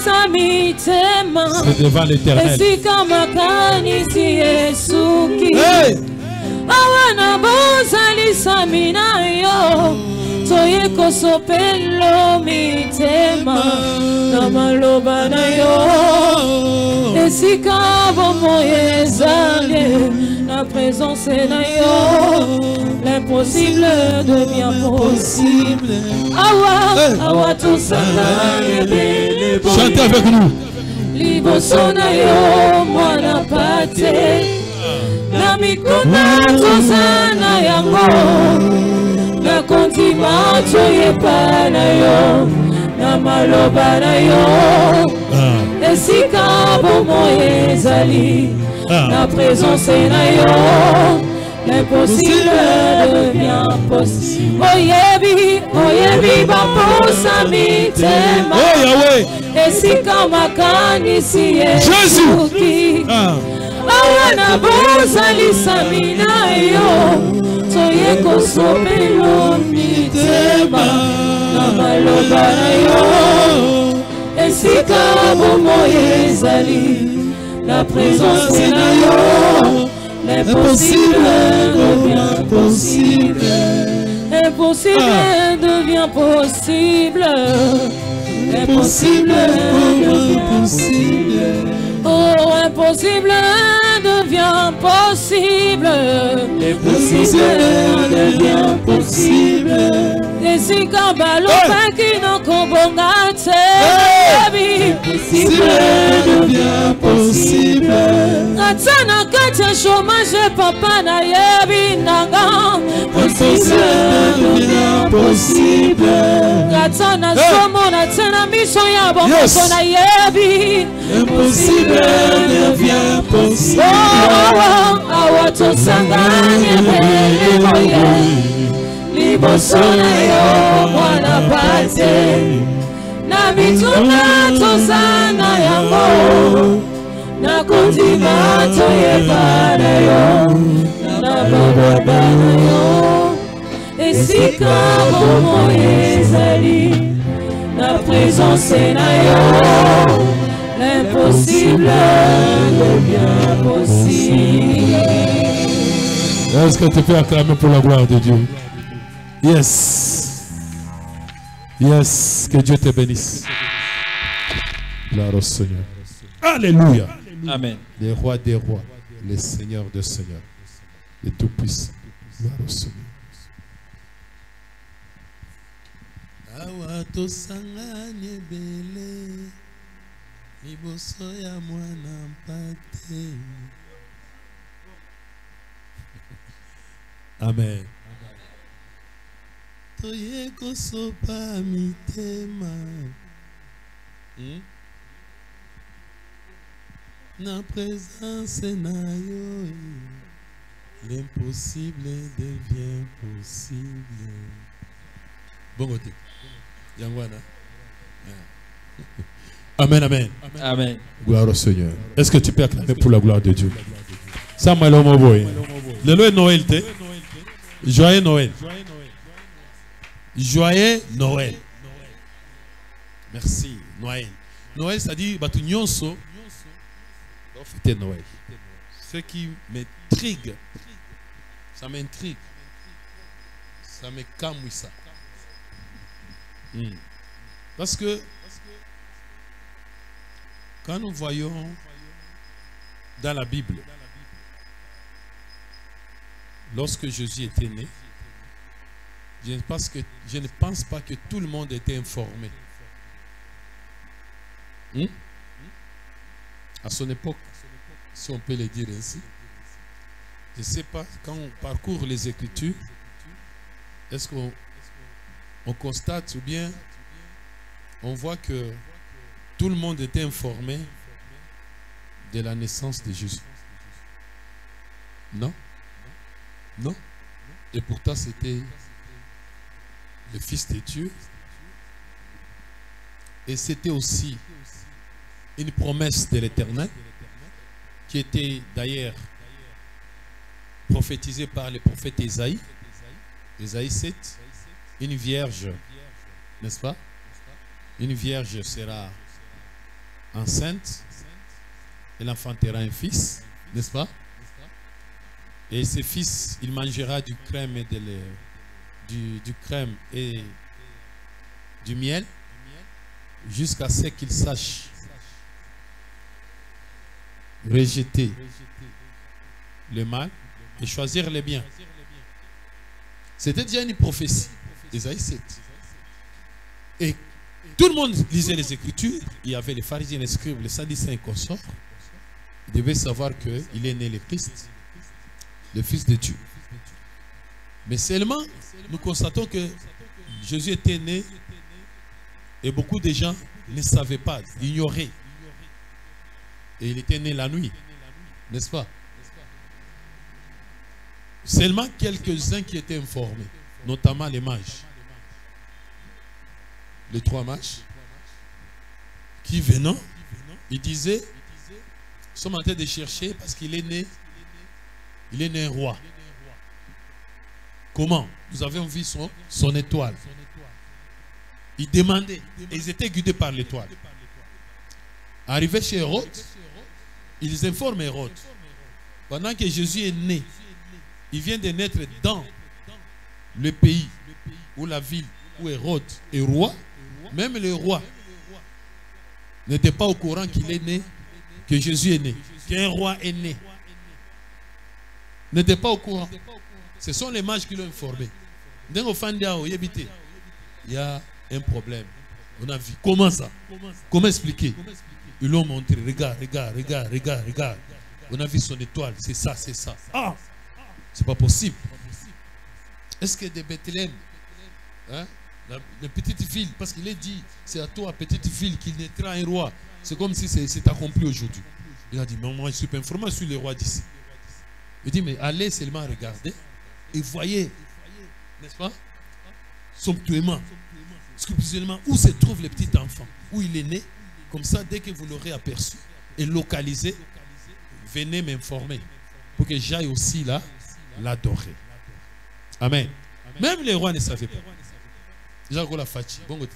C'est devant l'Éternel. Hey! Awana bozali samina yo toye kosopelo mitema na maloba na yo esika bomoye ezali na présence na yo l'impossible devient possible awa tosanga lebele chantez avec nous liboso na yo mwana pate na mikuna tozana yango na kontima toyepa na yo na maloba na yo esika bomoye ezali na présence na yo l'impossible devient possible oyebi baposa mitema esika makanisi esuki awana bozali samina yo toye kosopelo mitema na maloba na yo esika bomoye ezali na présence na yo l'impossible devient possible impossible devient possible impossible devient possible oh, impossible devient possible. Impossible devient possible. Et si Kambalo qui n'en combongate, impossible devient possible. Atana katia chômage papa na yebi nanga. Impossible devient possible. Atana somo na tena mission ya bongo na yebi. Impossible devient possible. Awa tosanganya moye liboso na yo mwana pate na mituna tozana yango na kontima toyepa na yo na bababa na yo esika bomoye ezali na présence na yo l'impossible devient possible. Est-ce que tu peux acclamer pour la gloire de Dieu? Yes. Yes. Que Dieu te bénisse. Gloire au Seigneur. Alléluia. Amen. Les rois des rois, les seigneurs des seigneurs, les tout-puissants. Gloire au Seigneur. Awato sanganye bele. Liboso ya mwana mpate. Amen. Toye kosopa mitema. Na présence na yo. L'impossible devient possible. Bon côté. Yangwana. Amen, amen. Amen. Gloire au Seigneur. Est-ce que tu peux acclamer pour la gloire de Dieu? Ça m'a l'homme. Le Noël, t'es. Joyeux Noël. Joyeux Noël. Merci. Noël. Noël, ça dit, bah, tout nyonso. Fêter Noël. Ce qui m'intrigue, ça m'intrigue. Ça me calme, ça. Parce que quand nous voyons dans la Bible, lorsque Jésus était né, je ne pense pas que tout le monde était informé. À son époque, si on peut le dire ainsi, je ne sais pas, quand on parcourt les Écritures, est-ce qu'on constate ou bien on voit que tout le monde était informé de la naissance de Jésus? Non? Non? Et pourtant c'était le Fils de Dieu. Et c'était aussi une promesse de l'Éternel qui était d'ailleurs prophétisée par le prophète Ésaïe. Ésaïe 7, une vierge, n'est-ce pas? Une vierge sera enceinte. Elle enfantera un fils, n'est-ce pas? Et ce fils, il mangera du crème et du crème et du miel jusqu'à ce qu'il sache rejeter le mal et choisir le bien. C'était déjà une prophétie d'Ésaïe 7. Et tout le monde lisait les Écritures. Il y avait les pharisiens, les scribes, les sadducéens et consorts. Ils devaient savoir qu'il est né le Christ, le Fils de Dieu. Mais seulement, nous constatons que Jésus était né et beaucoup de gens ne savaient pas, ignoraient. Et il était né la nuit, n'est-ce pas? Seulement quelques-uns qui étaient informés, notamment les mages. Les 3 mages qui venant, ils disaient, nous sommes en train de chercher parce qu'il est né un roi. Comment? Nous avions vu son étoile. Ils demandaient, et ils étaient guidés par l'étoile. Arrivés chez Hérode, ils informent Hérode. Pendant que Jésus est né, il vient de naître dans le pays ou la ville où Hérode est roi. Même le roi n'était pas au courant qu'il est né, que Jésus est né, qu'un roi est né. N'était pas au courant. Ce sont les mages qui l'ont informé. Il y a un problème. On a vu. Comment ça? Comment expliquer? Ils l'ont montré. Regarde, regarde, regarde, regarde, regarde. On a vu son étoile. C'est ça, c'est ça. Ah! C'est pas possible. Est-ce que de Bethléem, hein, la petite ville, parce qu'il est dit, c'est à toi, petite ville, qu'il naîtra un roi. C'est comme si c'est accompli aujourd'hui. Il a dit, mais moi je suis pas informé sur les rois d'ici. Il dit, mais allez seulement regarder et voyez, n'est-ce pas, somptueusement, scrupuleusement, où se trouve le petit enfant, où il est né. Comme ça, dès que vous l'aurez aperçu et localisé, venez m'informer pour que j'aille aussi là l'adorer. Amen. Même les rois ne savaient pas. Déjà qu'on l'a fachi. Bon côté.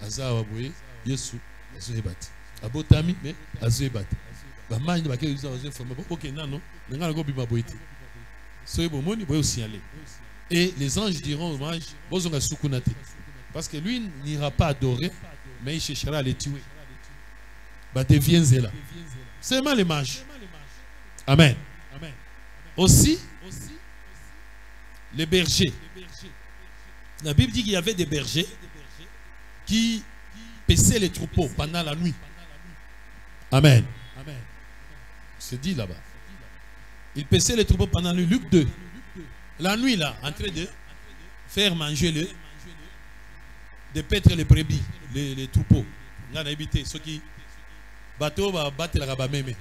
Aza waboye Yesu azo ebati. Abotami mais azo ebati. Ba manje ba ke azo informer. OK non. Ngana go bima boyiti. So ebo moni boyo aussi aller. Et les anges diront aux mages bozonga sukunate. Parce que lui n'ira pas adorer mais il cherchera à les tuer. Bah deviens là. C'est mal les mages. Amen. Aussi les bergers. La Bible dit qu'il y avait des bergers qui paissaient les troupeaux pendant la nuit. Amen. C'est dit là-bas. Ils paissaient les troupeaux pendant la nuit. Luc 2. La nuit là, en train de faire manger de paître les brebis, les troupeaux. On a habité ceux qui bateau va battre la rabameme.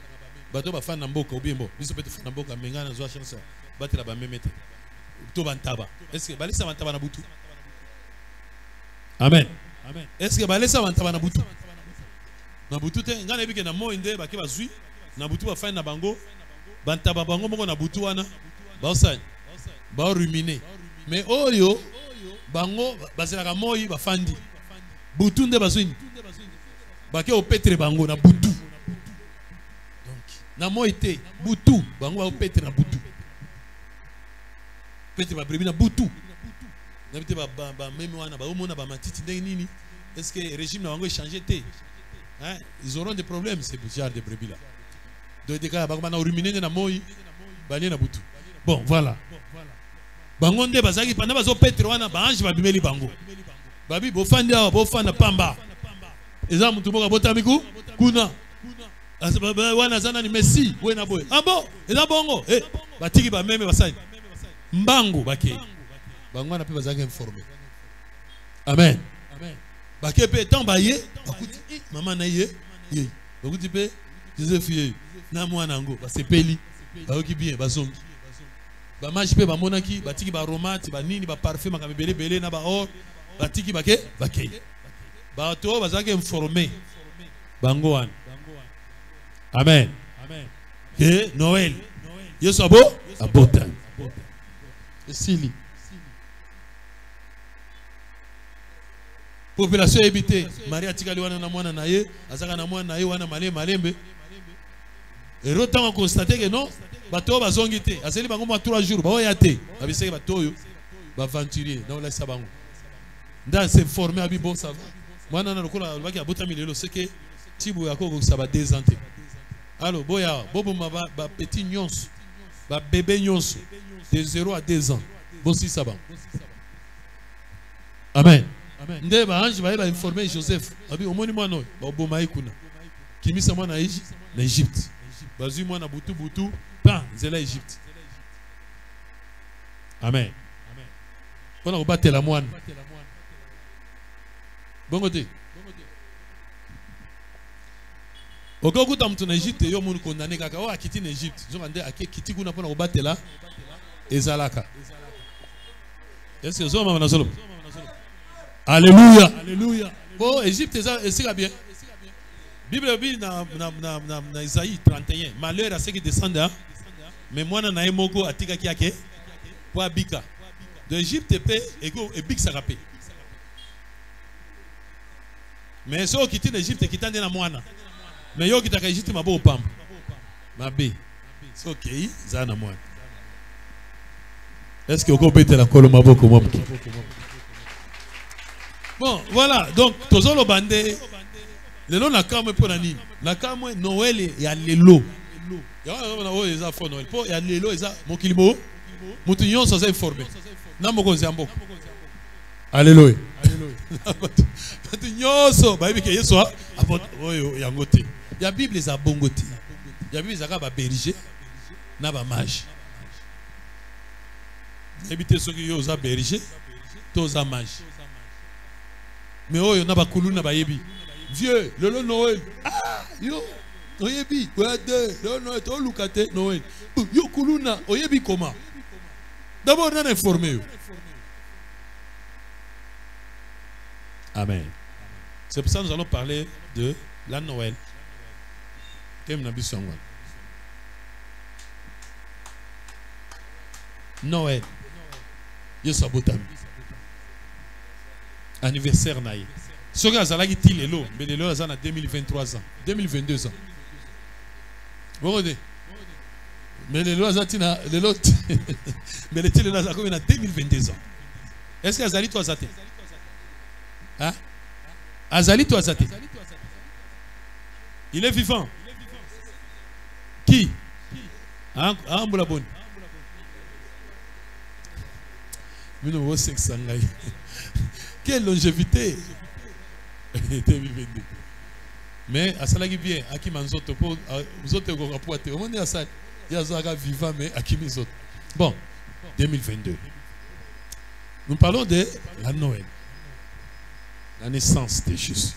Bateau va faire n'amboka ou bien bon. Ils sont peut-être faire n'amboka mais ngana zoa chance battre la rabameme. Tout bantaba. Est-ce que balisa bantaba na butu? Amen. Est-ce que balisa bantaba na butu? Na butu te ngana bike na mo inde ba ke bazui na butu ba fa na bango bantaba bango moko na butu wana ba osani ba ruminer. Mais oyo bango bazela moi ba fandi. Butu nde bazui. Ba ke o petre bango na butu. Donc na mo ite butu bango ba o petre na butu. Petre ba brebi na butu. Na bite ba même wana ba o mona ba matiti ndenge nini. Est-ce que le régime na bango changé té? Hein? Ils auront des problèmes ces genre de brebis là. De des cas ba na ruminer na moi ba na butu. Bon voilà. Bango nde bazaki pendant bazo petre wana ba ange ba bimeli bango. Babi bo fandi awa bo fanda pamba. Eza mutu boka botamiku kuna. Wana zana ni Messi wena boy. Ah bon, eza bongo. Eh, batiki ba meme basani. Mbango bake. Bango na pe bazaki informé. Amen. Bake pe tant baye, bakuti maman na ye. Bakuti pe Joseph ye. Na mwana ngo basepeli. Baoki bien bazongi. Ba maji pe ba monaki, batiki ba romate, ba nini ba parfum makame belé na ba or. Batiki bake. Bato bazaki informé. Bango wana. Amen. Que Noël. Yesu abo abota. Sili. Population habitée. Maria Tikali wana na mwana na ye, azaka na mwana na ye wana malembe. Et autant on constate que non, bateau bazongité. Azeli bango ma 3 jours, ba oyate. Abiseke bateau yo, ba aventurier, na laisse bango. Nda s'informer abi bon ça va. Mwana na lokola baki abota milelo c'est que tibu yako ça va 2 ans. Alors boya, bobo ma ba petit nyonso, ba bébé nyonso de 0 à 2 ans. Bon si ça va. Amen. Nde ba ange ba informer Joseph. Abi omoni mwana oyo, ba oboma ikuna. Kimisa mwana na Égypte. Bazui mwana butu pan zela Égypte. Amen. On a rebatté la moine. Bon côté. Au cas où tu es en Égypte, tu es condamné à quitter l'Égypte. Tu as quitté pour rebattre là. Ezalaka. Est-ce que vous avez Alléluia. Alléluia. Bon, Égypte, c'est bien. Bible dit dans Isaïe 31, malheur à ceux qui descendent, mais moi, je n'ai pas à tika kiake pour abika. De l'Égypte, et bik ça rapé. Mais ceux qui quittent l'Égypte, qui t'en dans moine. Mais yo qui t'a l'Égypte, ma beau pam. Ma bé. C'est ok, ça na moine. Est-ce que vous comprenez la colombe ma beau comme moi? Bon, voilà. Donc, tous les bandés. Lelo na kamwe pour nani na kamwe Noël ya lelo ya na o eza fo Noël po ya lelo eza mokilimo mutu nyonso za informé na mokonzi ya mboka. Alléluia. Mutu nyonso ba yebi ke Yesu oyo yango te ya Bible eza bongo te ya Bible eza ka ba berger na ba mage ebite soki yo za berger to za mage mais oyo na ba kuluna ba yebi. Vieux, le Noël. Ah, yo, oyebi, oyebi, le Noël, to lukate Noël. Yo kuluna, oyebi comment? D'abord, on a informé. Amen. C'est pour ça que nous allons parler de la Noël. Noël. Yo sabotami. Anniversaire naïe. Ce que vous avez dit, mais les lois ont 2023 ans, 2022 ans. Vous mais les lois ont les lots, mais les lois ont 2022 ans. Est-ce que Azali toi zate? Hein? Azali toi zate? Il est vivant. Qui? Amboulabon. Mais nous, c'est que ça. Quelle longévité! 2022. Mais à cela qui vient, à qui manzoto pour vous autres qu'on rapporte. On est à ça. Il y a ça vivant mais à qui mis autres. Bon, 2022. Nous parlons de la Noël, la naissance de Jésus.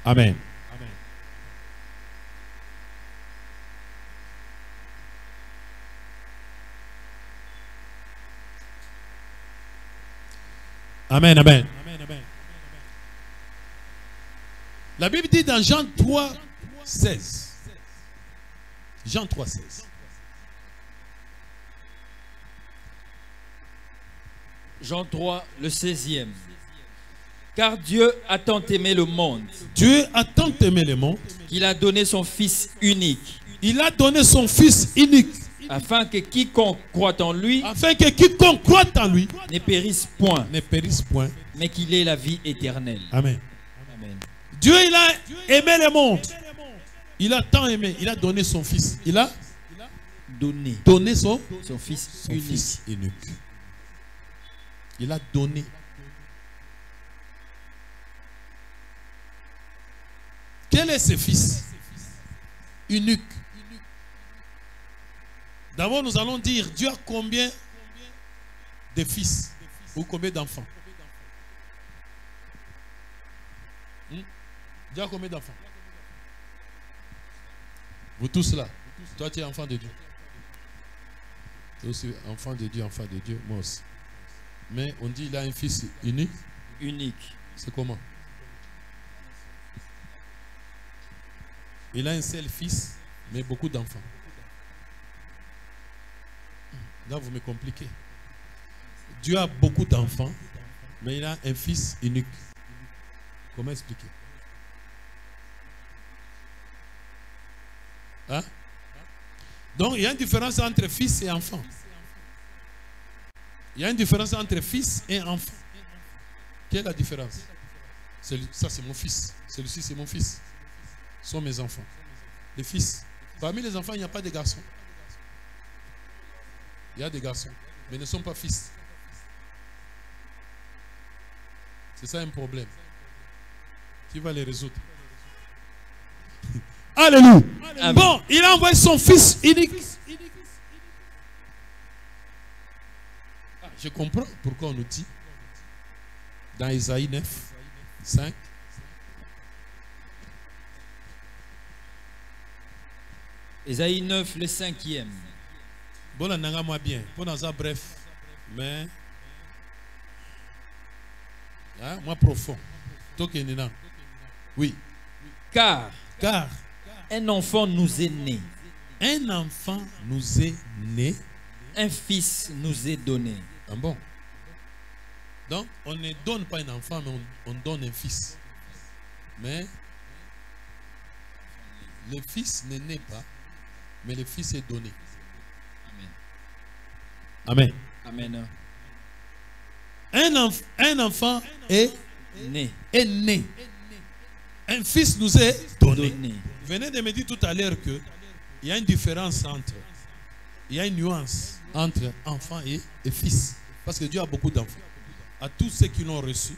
Amen. Amen, amen. La Bible dit dans Jean 3, 16. Jean 3, 16. Jean 3, le 16e. Car Dieu a tant aimé le monde. Dieu a tant aimé le monde. Qu'il a donné son Fils unique. Il a donné son Fils unique. Afin que quiconque croit en lui. Afin que quiconque croit en lui. Ne périsse point. Ne périsse point. Mais qu'il ait la vie éternelle. Amen. Amen. Dieu, il a aimé le monde. Il a tant aimé. Il a donné son Fils. Il a donné son Fils unique. Fils unique. Il a donné. Quel est ce Fils unique? D'abord, nous allons dire Dieu a combien de fils ou combien d'enfants? Dieu a combien d'enfants? Vous tous là. Toi, tu es enfant de Dieu. Toi aussi, enfant de Dieu, moi aussi. Mais on dit qu'il a un fils unique. Unique. C'est comment? Il a un seul fils, mais beaucoup d'enfants. Là, vous me compliquez. Dieu a beaucoup d'enfants, Mais il a un fils unique. Comment expliquer? Hein? Donc, il y a une différence entre fils et enfant. Il y a une différence entre fils et enfant. Quelle est la différence? Ça, c'est mon fils. Celui-ci, c'est mon fils. Ce sont mes enfants. Les fils. Parmi les enfants, il n'y a pas de garçons. Il y a des garçons, mais ils ne sont pas fils. C'est ça un problème. Qui va les résoudre? Alléluia. Amen. Bon, il a envoyé son fils unique. Je comprends pourquoi on nous dit dans Isaïe 9, 5. Isaïe 9, le 5e. Bon, on moi bien. Bon, ça bref. Mais, hein, moi profond. Oui. Car un enfant nous est né. Un enfant nous est né. Un fils nous est donné. Ah bon? Donc, on ne donne pas un enfant, mais on donne un fils. Mais, le fils ne naît pas, mais le fils est donné. Amen. Amen. Un enfant est né. Un fils nous est donné. Vous venez de me dire tout à l'heure qu'il y a une différence il y a une nuance entre enfant et fils. Parce que Dieu a beaucoup d'enfants. À tous ceux qui l'ont reçu,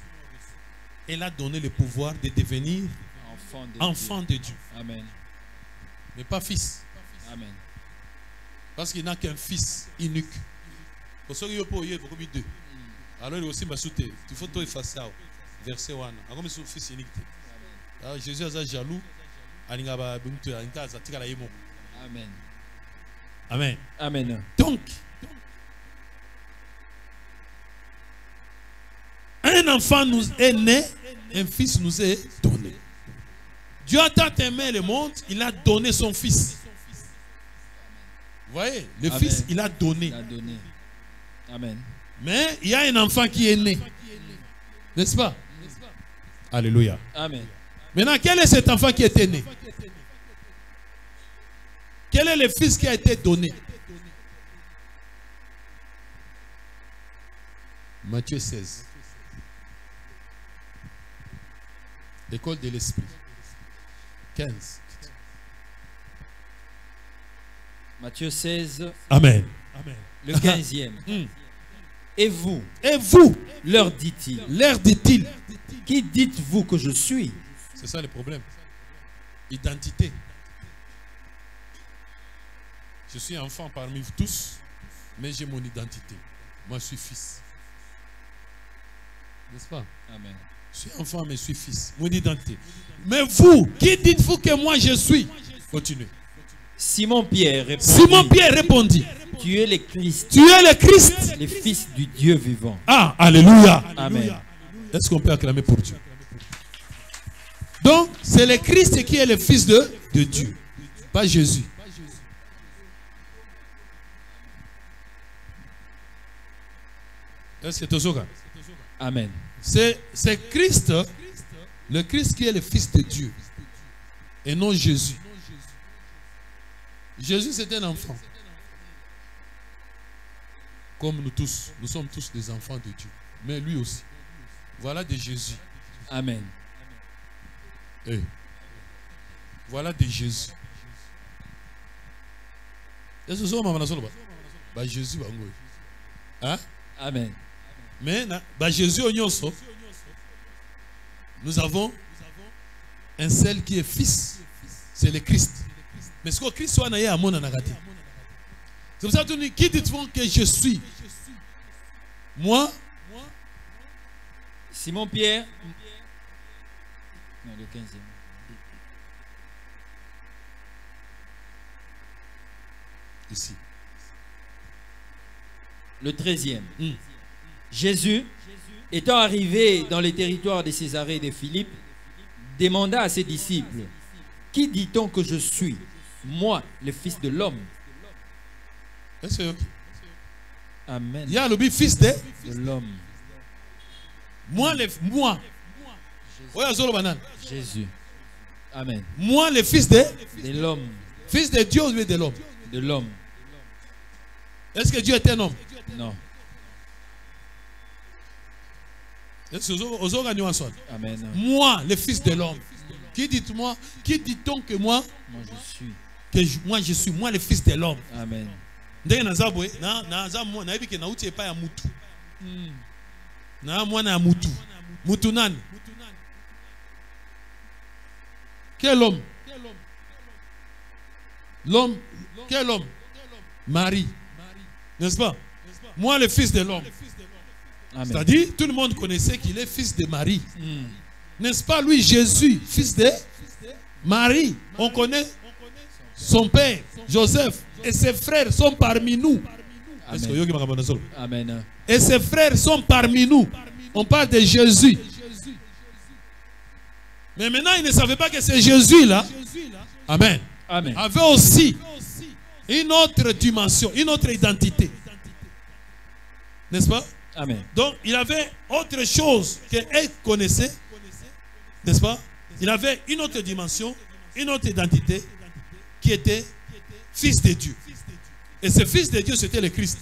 il a donné le pouvoir de devenir enfant de Dieu. Amen. Mais pas fils. Amen. Parce qu'il n'a qu'un fils unique. Pour ceux qui ont beaucoup deux. Alors il aussi m'a sauté. Il faut tout effacer. Verset 1. Alors son fils unique. Alors Jésus a jaloux. Amen. Amen. Amen. Donc, un enfant nous est né, un fils nous est donné. Dieu a tant aimé le monde, il a donné son fils. Vous voyez, le Amen. fils, il a donné. Il a donné. Amen. Mais il y a un enfant qui est né. N'est-ce pas? Alléluia. Amen. Maintenant, quel est cet enfant qui était né? Quel est le fils qui a été donné? Matthieu 16. L'école de l'esprit. 15. Matthieu 16. Amen. Le 15e. Et vous, leur dit-il, qui dites-vous que je suis? C'est ça le problème. Identité. Je suis enfant parmi vous tous, mais j'ai mon identité. Moi, je suis fils. N'est-ce pas? Amen. Je suis enfant, mais je suis fils. Mon identité. Mais vous, qui dites-vous que moi je suis? Continuez. Simon Pierre répondit. Tu es le Christ. Tu es le Christ. Le Fils du Dieu vivant. Ah, alléluia. Amen. Est-ce qu'on peut acclamer pour Dieu? Donc, c'est le Christ qui est le Fils de Dieu. Pas Jésus. Est-ce que tu es? Amen. C'est Christ, le Christ qui est le Fils de Dieu. Et non Jésus. Jésus, c'est un enfant. Comme nous tous. Nous sommes tous des enfants de Dieu. Mais lui aussi. Voilà de Jésus. Amen. Et voilà de Jésus. Est-ce que vous avez Jésus? Hein? Amen. Mais Jésus, nous avons un seul qui est fils. C'est le Christ. Mais ce que Christ soit naïe à mon anagati. C'est pour ça que qui dites-vous que je suis? Moi? Simon Pierre. Non, le 15e. Ici. Le 13e. Jésus, étant arrivé dans les territoires de Césarée et de Philippe, demanda à ses disciples, qui dit-on que je suis? Moi, le Fils de l'homme. Est-ce que Amen. il y a le fils de l'homme. Moi, Jésus. Amen. Moi, le fils de l'homme. Fils de Dieu ou de l'homme? De l'homme. Est-ce que Dieu est un homme? Non. Amen. Moi, le fils de l'homme. Qui dit-on que moi? Moi je suis. Moi je suis, moi le fils de l'homme. Amen. Quel homme? L'homme, quel homme? Marie. N'est-ce pas? Moi le fils de l'homme. C'est-à-dire, tout le monde connaissait qu'il est fils de Marie. N'est-ce pas lui, Jésus, fils de Marie? On connaît son père, Joseph, et ses frères sont parmi nous. Amen. Et ses frères sont parmi nous. On parle de Jésus. Mais maintenant, ils ne savaient pas que c'est Jésus là. Amen. Amen. Avait aussi une autre dimension, une autre identité. N'est-ce pas? Amen. Donc, il avait autre chose qu'elle connaissait. N'est-ce pas? Il avait une autre dimension, une autre identité qui était fils de Dieu. Et ce fils de Dieu, c'était le Christ.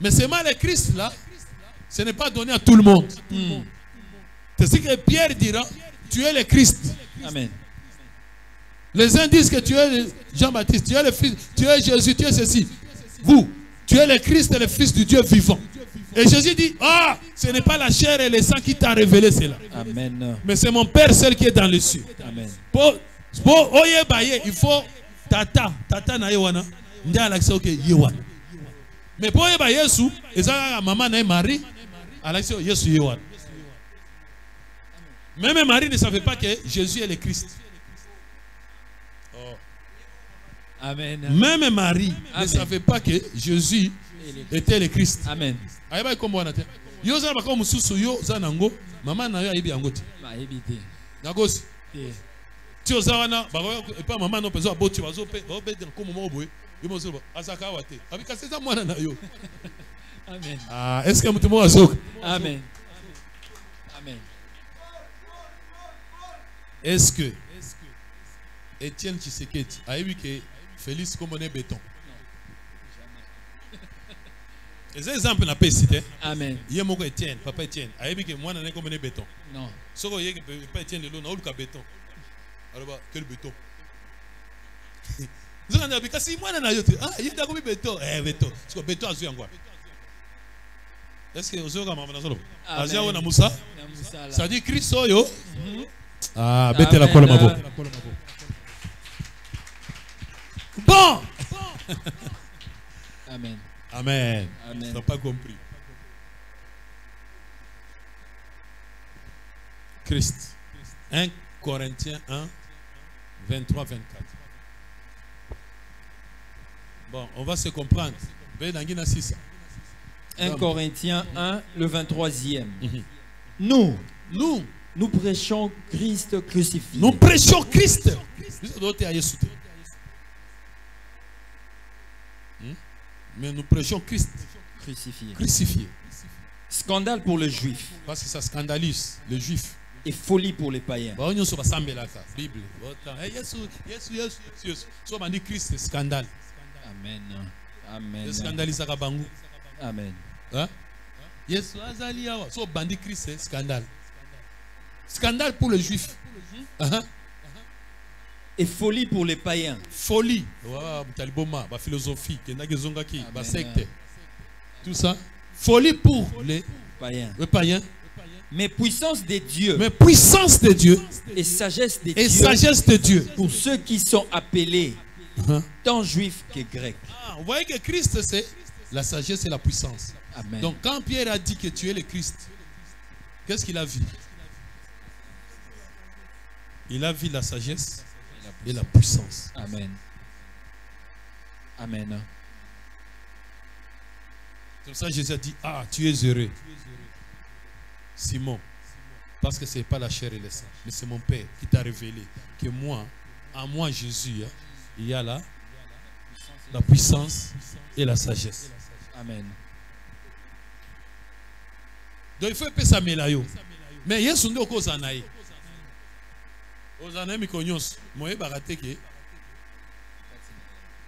Mais seulement le Christ là, ce n'est pas donné à tout le monde. C'est ce que Pierre dira, tu es le Christ. Amen. Les uns disent que tu es Jean-Baptiste, tu es le fils, tu es Jésus, tu es ceci. Vous, tu es le Christ, le fils du Dieu vivant. Et Jésus dit, ah, ce n'est pas la chair et le sang qui t'a révélé cela. Amen. Mais c'est mon Père seul qui est dans les cieux. Amen. Pour oye baye, il faut tata na yewana, ndi alaxé ok yewana. Mais pour oye baye Yesu, ezaka maman na Marie, alaxé Yesu yewana. Même Marie ne savait pas que Jésus est le Christ. Amen. Même Marie Amen. ne savait pas que Jésus était le Christ. Amen. Ayeba comme on a dit. Yo za bako mususu yo za nango, maman na yo ayebi angoti. Ba ebité. Nagos. Ti ozawana bako e pa maman no pezo aboti bazo pe ba be comme moment boye. Yo mo zo azaka wate. Abi ka seza mwana na yo. Amen. Ah, est-ce que mutumo azok? Amen. Amen. Est-ce que Étienne Tshisekedi a eu que Félix comme on est béton? Les exemples n'a pas cité. Amen. Il y a mon Étienne, papa Étienne. A eu que moi on est comme on est béton. Non. Ce que y a pas Étienne le lot, on a eu béton. Alors quel béton? Nous on a dit que si moi on a eu ah il y a comme béton, béton. Ce que béton a joué en quoi? Est-ce que vous avez comme on a solo? Asia on a Moussa. Ça dit Christ yo. Ah, bête la colle ma voix. Bon. Amen. Amen. Amen. Tu n'as pas compris. Christ. 1 Corinthiens 1, 23, 24. Bon, on va se comprendre. 1 Corinthiens 1, le 23e. Nous prêchons Christ crucifié. Nous prêchons Christ. Mais nous prêchons Christ crucifié. Scandale pour le juif. Parce que ça scandalise les juifs. Et folie pour les païens. Bible. Christ, c'est scandale. Amen. Amen. Scandalise à Bangu. Amen. Yes, so bandit Christ, c'est scandale. Scandale pour les juifs. Et folie pour les païens. Folie. La philosophie, la secte. Tout ça. Folie pour les païens. Mais puissance de Dieu. Mais puissance de Dieu. Et sagesse de Dieu. Et sagesse de Dieu. Pour ceux qui sont appelés, tant juifs que grecs. Vous voyez que Christ, c'est la sagesse et la puissance. Amen. Donc quand Pierre a dit que tu es le Christ, qu'est-ce qu'il a vu? Il a vu la sagesse et la puissance. Amen. Amen. C'est pour ça que Jésus a dit, ah, tu es heureux, Simon, parce que ce n'est pas la chair et le sang, mais c'est mon Père qui t'a révélé que moi, en moi Jésus, il y a la puissance et la sagesse. Amen. Donc il faut payer ça melayo. Mais Yesu ndo ko zanaye. Ozanaye mikonyos. Moye barate ke.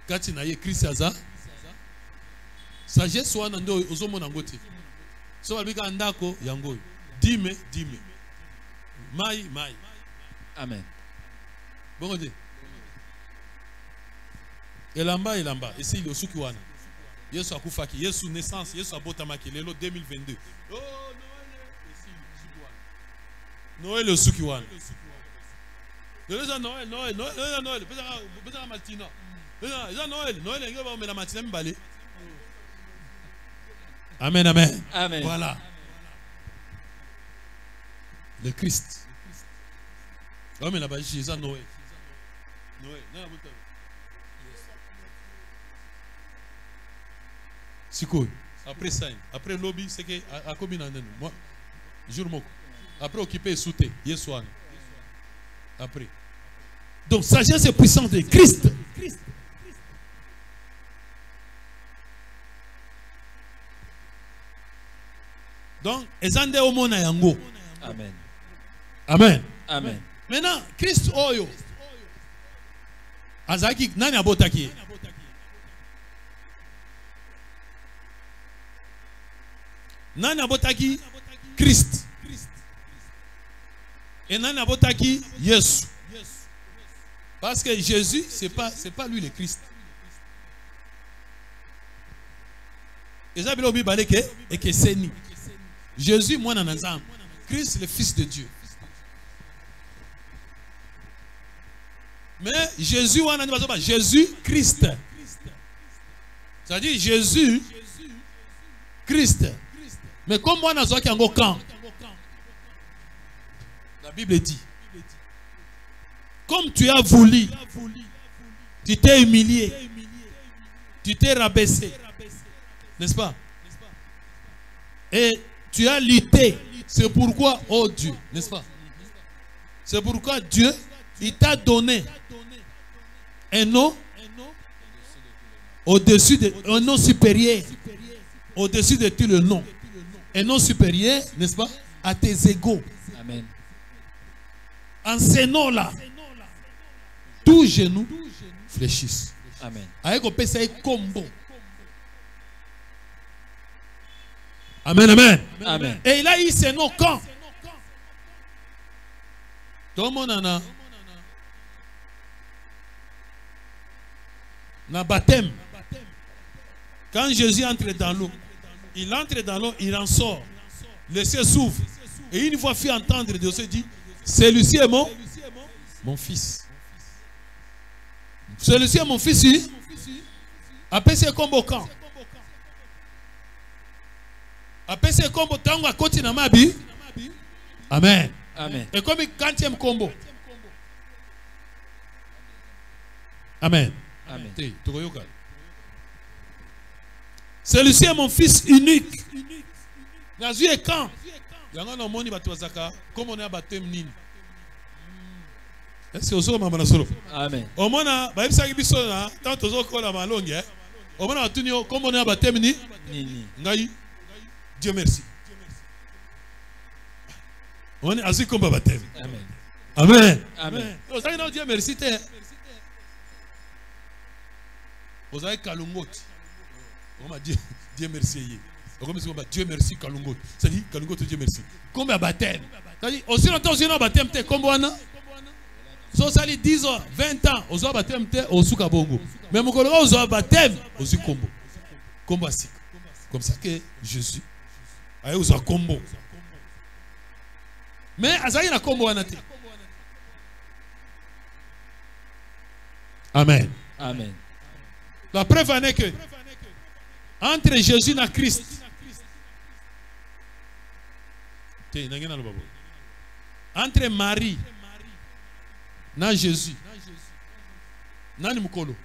Kati na ye Christ aza. Sagesse wana ndo ozomona ngote. So balbika ndako yango. Dime. Mai. Amen. Bongo de. Elamba. Ici il osuki wana. Yesu akufaki. Yesu naissance. Yesu abotamaki. Lelo 2022. Oh Noël osuki wana. Noël. Pesa Martina. Noël ngi ba mela Martina mbale. Amen. Voilà. Le Christ. Oh mais là-bas Jésus Noël. Siko. Après ça, après lobby, c'est que à combien d'années moi, jour moko. Après occupé souté, Yesuan. Après. Donc sagesse et puissance de Christ. Donc ezande omona yango. Amen. Maintenant Christ oyo. Azaki nani abotaki? Nani abotaki Christ. Et nani abotaki Yesu. Parce que Jésus c'est pas lui le Christ. Ezabilo bibaleke et que c'est ni. Jésus moi nanazam. Christ le fils de Dieu. Mais Jésus Jésus Christ. C'est-à-dire Jésus Christ. Mais comme moi nazoki yango quand la Bible dit comme tu as voulu, tu t'es humilié, tu t'es rabaissé, n'est-ce pas? Et tu as lutté. C'est pourquoi, oh Dieu, n'est-ce pas? C'est pourquoi Dieu, il t'a donné un nom au-dessus de, un nom supérieur, au-dessus de tout le nom. Un nom supérieur, n'est-ce pas, à tes égaux. Amen. En ce nom-là, tous genoux fléchissent. Amen. Avec un PCI combo. Amen. Et il a eu ce nom quand? Tout le monde en a. Dans le baptême. Quand Jésus entre dans l'eau, il entre dans l'eau, il en sort. Le ciel s'ouvre. Et une fois fait entendre Dieu se dit, celui-ci est mon fils. Celui-ci est mon fils, oui. Après c'est comme au camp. Après c'est comme au tango à côté de Mabi. Amen. Et comme il 40e combo. Amen. Celui-ci est mon fils unique. Nazu est quand? Comme on est à baptême nini. Est-ce que vous avez maman solo? Amen. Au moins, bah il s'agit de ça. Tant aux autres la malongue. Au moins, comme on est à baptême nini. Ngai. Dieu merci. On est assis comme baptême. Amen. Vous savez non Dieu merci. Vous avez Kalungot. On m'a dit Dieu merci. Comme si on va Dieu merci Kalungot. Ça dit Kalungot Dieu merci. Comme à baptême. Ça dit aussi longtemps aussi non baptême t'es comme on a. So ça dit 10 ans, 20 ans, on a baptême t'es au souka bongo. Mais mon collègue on a baptême au souka combo. Combo asik. Comme ça que Jésus a eu un combo. Mais Azaï na combo anate. Amen. La preuve en est que entre Jésus et Christ, entre Marie et Jésus, nani mukolo.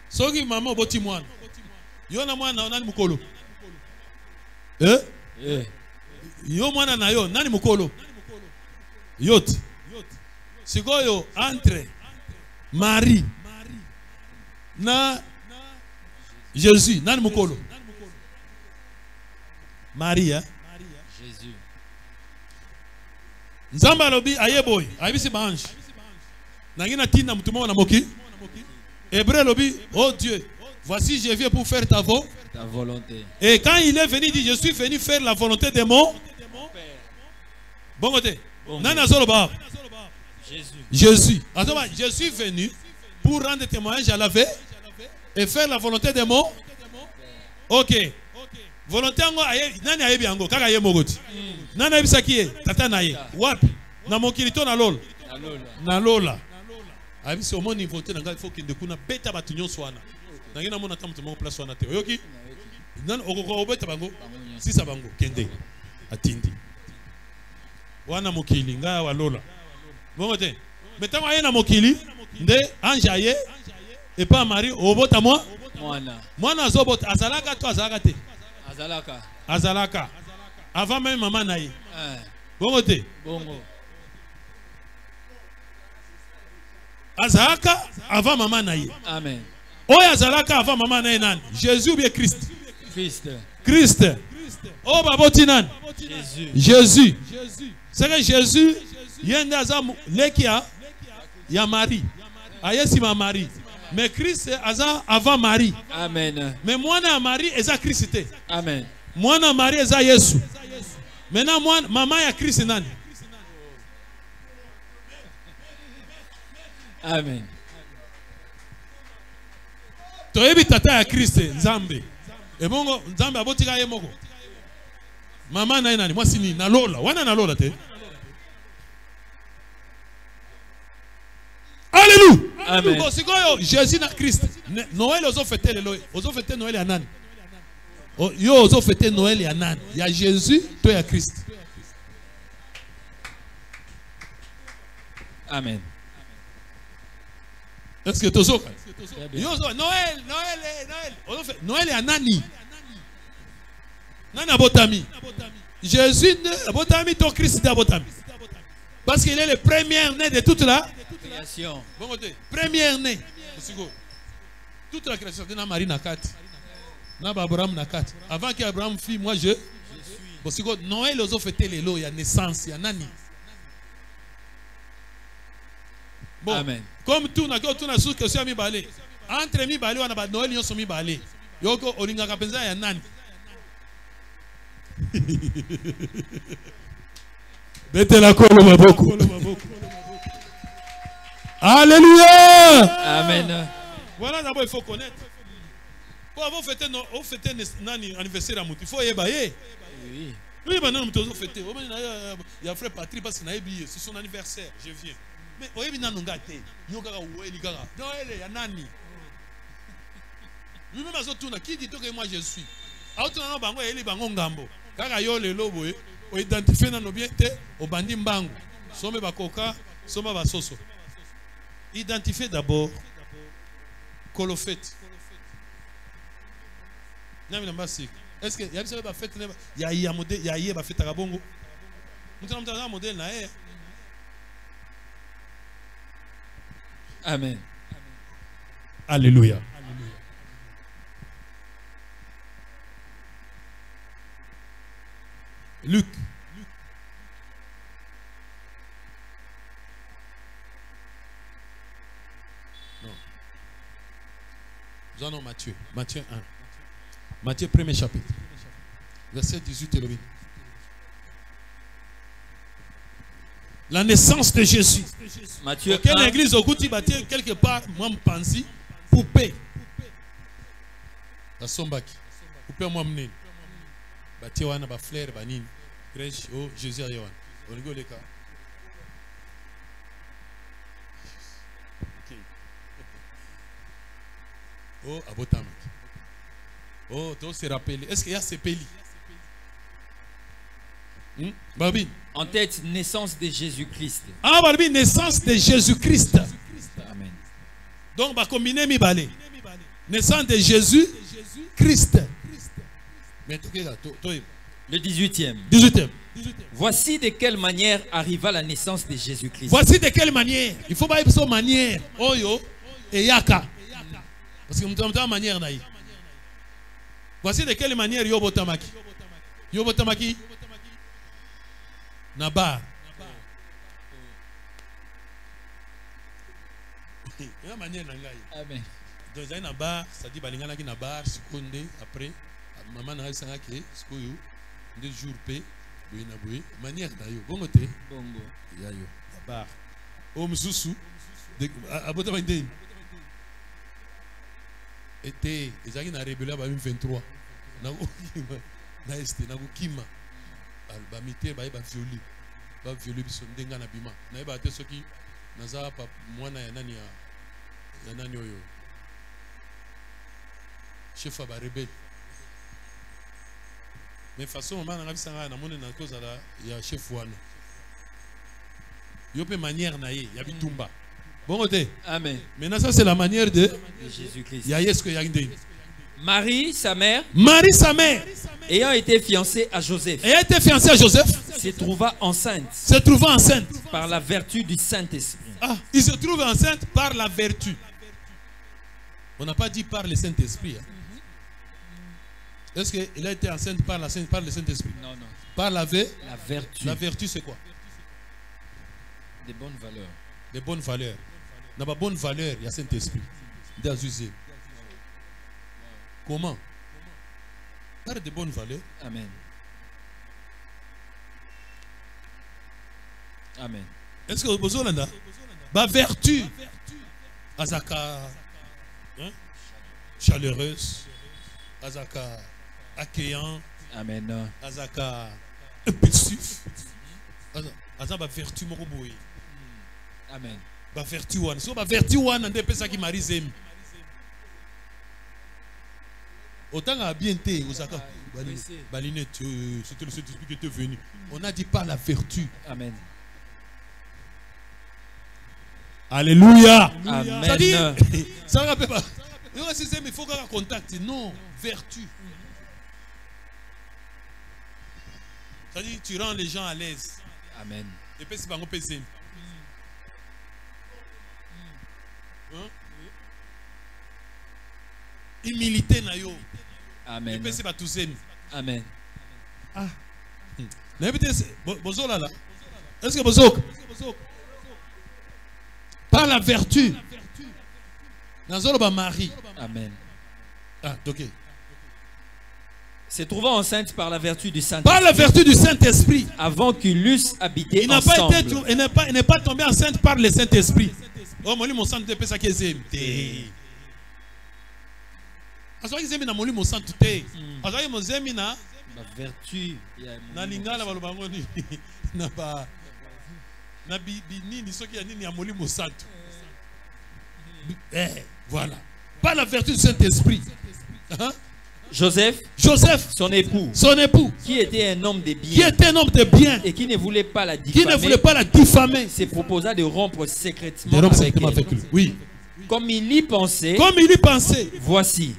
Soki maman boti mwana. Yo na mwana nani mukolo? Yo mwana na yo nani mukolo? Yot. Sikoyo entre Marie na Jésus nani mukolo Marie hein? Jésus. Nzamba lobi ayeboy ayibisi bange nangina tina mutumo na moki Hébreu lobi oh Dieu voici je viens pour faire ta volonté. Et quand il est venu il dit je suis venu faire la volonté de mon Père. Bon côté Bon nana zoloba Jésus. Je suis venu pour rendre témoignage à la veille et faire la volonté de mon OK. Volonté ngo nani ayebi yango kaka ye mogoti. Nani ayebisa ki ye tata na ye. Wapi? Na mokili to na lola. Na lola. Ayebisa omoni volonté na ngai faut kinde kuna beta batu nyonso wana. Nangina mona tamutu mo place wana te. Oyoki? Nani okoko obeta bango? Sisa bango kende. Atindi. Wana mokili ngai wa lola. Bongo te. Metango aye na mokili nde anja ye et pas Marie obota moi. Mwana azobota azalaka to azalaka te. Azalaka. Avant même maman naïe. Bongo te. Bongo. Azalaka avant maman naïe. Amen. Oya azalaka avant maman naïe nan. Jésus ou bien Christ? Christ. Oh baboti nan. Jésus. C'est que Jésus yende azam lekia ya Marie. Ayesi ma Marie. Mais Christ aza avant Marie. Amen. Mais moi na Marie eza Christ. Amen. Moi na Marie eza Yesu. Maintenant moi maman ya Christ nani? Amen. Toyebi tata ya Christ Nzambe. Et bongo Nzambe abotika ye moko. Maman na nani? Moi sini na lola. Wana na lola te. Alléluia. Amen. Jésus na Christ. Noël ozo fêter le loy. Ozo fêter Noël ya nani? Yo ozo fêter Noël ya nani? Ya Jésus to ya Christ. Amen. Est-ce que tozo? Yo Noël. Ozo fêter Noël ya nani? Nani abotami? Jésus abotami to Christ abotami. Parce qu'il est le premier né de toute la création. Bon côté, premier né. Toute la création de Marie Nakat. Abraham Nakat. Avant qu'Abraham fît, moi je suis. Noël aux fêté les lots, il y a naissance, il y a nani. Bon, amen. Comme tout n'a sous que c'est mi balé. Entre mi balé, on a pas Noël, ils sont mi balé. Yoko olinga kapenza ya nani. Bete la kolo maboko. Alléluia. Amen. Voilà d'abord il faut connaître. Pour avoir fêté nani anniversaire à Mouti, il faut y aller. Oui. Oui, maintenant nous devons fêter. Il y a frère Patrick parce qu'il a billet, c'est son anniversaire, je viens. Mais oyebi nanu ngate, yoga oueli gaga. Noël ya nani. Lui-même azotuna qui dit que moi je suis. Autuna no bango eli bango ngambo. Kaka yo le lobo o identifier nano bien te o bandi mbangu. Some bakoka, some basoso. Identifiez d'abord Kolofet. Est-ce que y a des fête il y a modèle, il y a fête à Bongo. Nous avons un modèle là. Amen. Alléluia. Luc. Nous allons Matthieu. Matthieu 1. Matthieu 1er chapitre. Verset 18 et 8. La naissance de Jésus. Matthieu 1. Quelle église au Gouti bâti quelque part, moi, pense, poupée. La sombaki. Poupée, moi, m'nène. Bâti, wana, ba fleur, ba nini. Crèche, oh, Jésus, ayoan. On rigole les cas. Oh, abotamaki. Oh, tu se rappelles. Est-ce qu'il y a ces pélis? Babi. En tête, naissance de Jésus-Christ. Ah, Babi, naissance de Jésus-Christ. Amen. Donc, va combiner mi balé. Naissance de Jésus-Christ. Le 18e. 18e. Voici de quelle manière arriva la naissance de Jésus-Christ. Voici de quelle manière. Il faut pas une manière. Oyo et yaka. Parce que nous avons une manière naïe. Voici de quelle manière Yobo Tamaki. Yobo Tamaki. Nabar. Il y a une manière naïe. Amen. Donc, il y a une bar, ça dit balingana qui na bar, seconde après, maman n'a pas que skoyo, 2 jours paix, boina boy, manière naïe. Bon côté. Bongo. Yayo. La bar. Om Soussou. Abota Mandé. Était, ils ont une rébellion à 23. Na este, na Kima. Ba mité, ba violé. Ba violé, bi sondenga na bima. Na ba te soki, na za pa mwana ya nani oyo. Chef ba rebelle. Mais façon, maman na bisanga na mone na cause la ya chef wana. Yo pe manière na ye, ya bitumba. Bon côté. Amen. Maintenant ça c'est la manière de Jésus-Christ. ya yesko ya ngende. Marie, sa mère, ayant été fiancée à Joseph, se trouva enceinte par la vertu du Saint-Esprit. Ah, il se trouve enceinte par la vertu. On n'a pas dit par le Saint-Esprit. Hein. Est-ce qu'elle a été enceinte par le Saint-Esprit? Non, non. Par la vertu. La vertu, c'est quoi? Des bonnes valeurs. Des bonnes valeurs. Dans la bonne valeur, il y a Saint-Esprit. D'Azuzé. Comment? Par de bonnes valeurs. Amen. Amen. Est-ce que vous avez la vertu? Azaka chaleureuse. Azaka accueillant. Amen. Azaka impulsif. Azaka vertu moroboy. Amen. Ba vertu one. So ba vertu one ande pesa ki marizem. Autant à bien été, balinette, c'était le Saint-Esprit qui était venu. On a dit par la vertu. Amen. Alléluia. Amen. Ça dit, ça ne rappelle pas. Il faut qu'on contacte. Non, vertu. Ça dit, tu rends les gens à l'aise. Amen. Et puis c'est pas un PC. Humilité na yo. Amen. Et puis c'est pas tous aiment. Amen. Ah. Bozo là. Est-ce que Bozo? Par la vertu. Dans Marie. Amen. Ah, ok. Se trouvant enceinte par la vertu du Saint-Esprit. Par la vertu du Saint-Esprit. Avant qu'ils eussent habité il ensemble. Il n'est pas tombé enceinte par le Saint-Esprit. Oh, mon sang de pesa qui est Azoki zemi na moli mo santu te. Azoki mo zemi na vertu na lingala balobango ni na ba na nini soki ya nini ya moli mo santu. Voilà. Par la vertu du Saint-Esprit. Joseph, son époux, qui était un homme de bien, et qui ne voulait pas la diffamer, se proposa de rompre secrètement avec lui. Oui. Comme il y pensait, voici,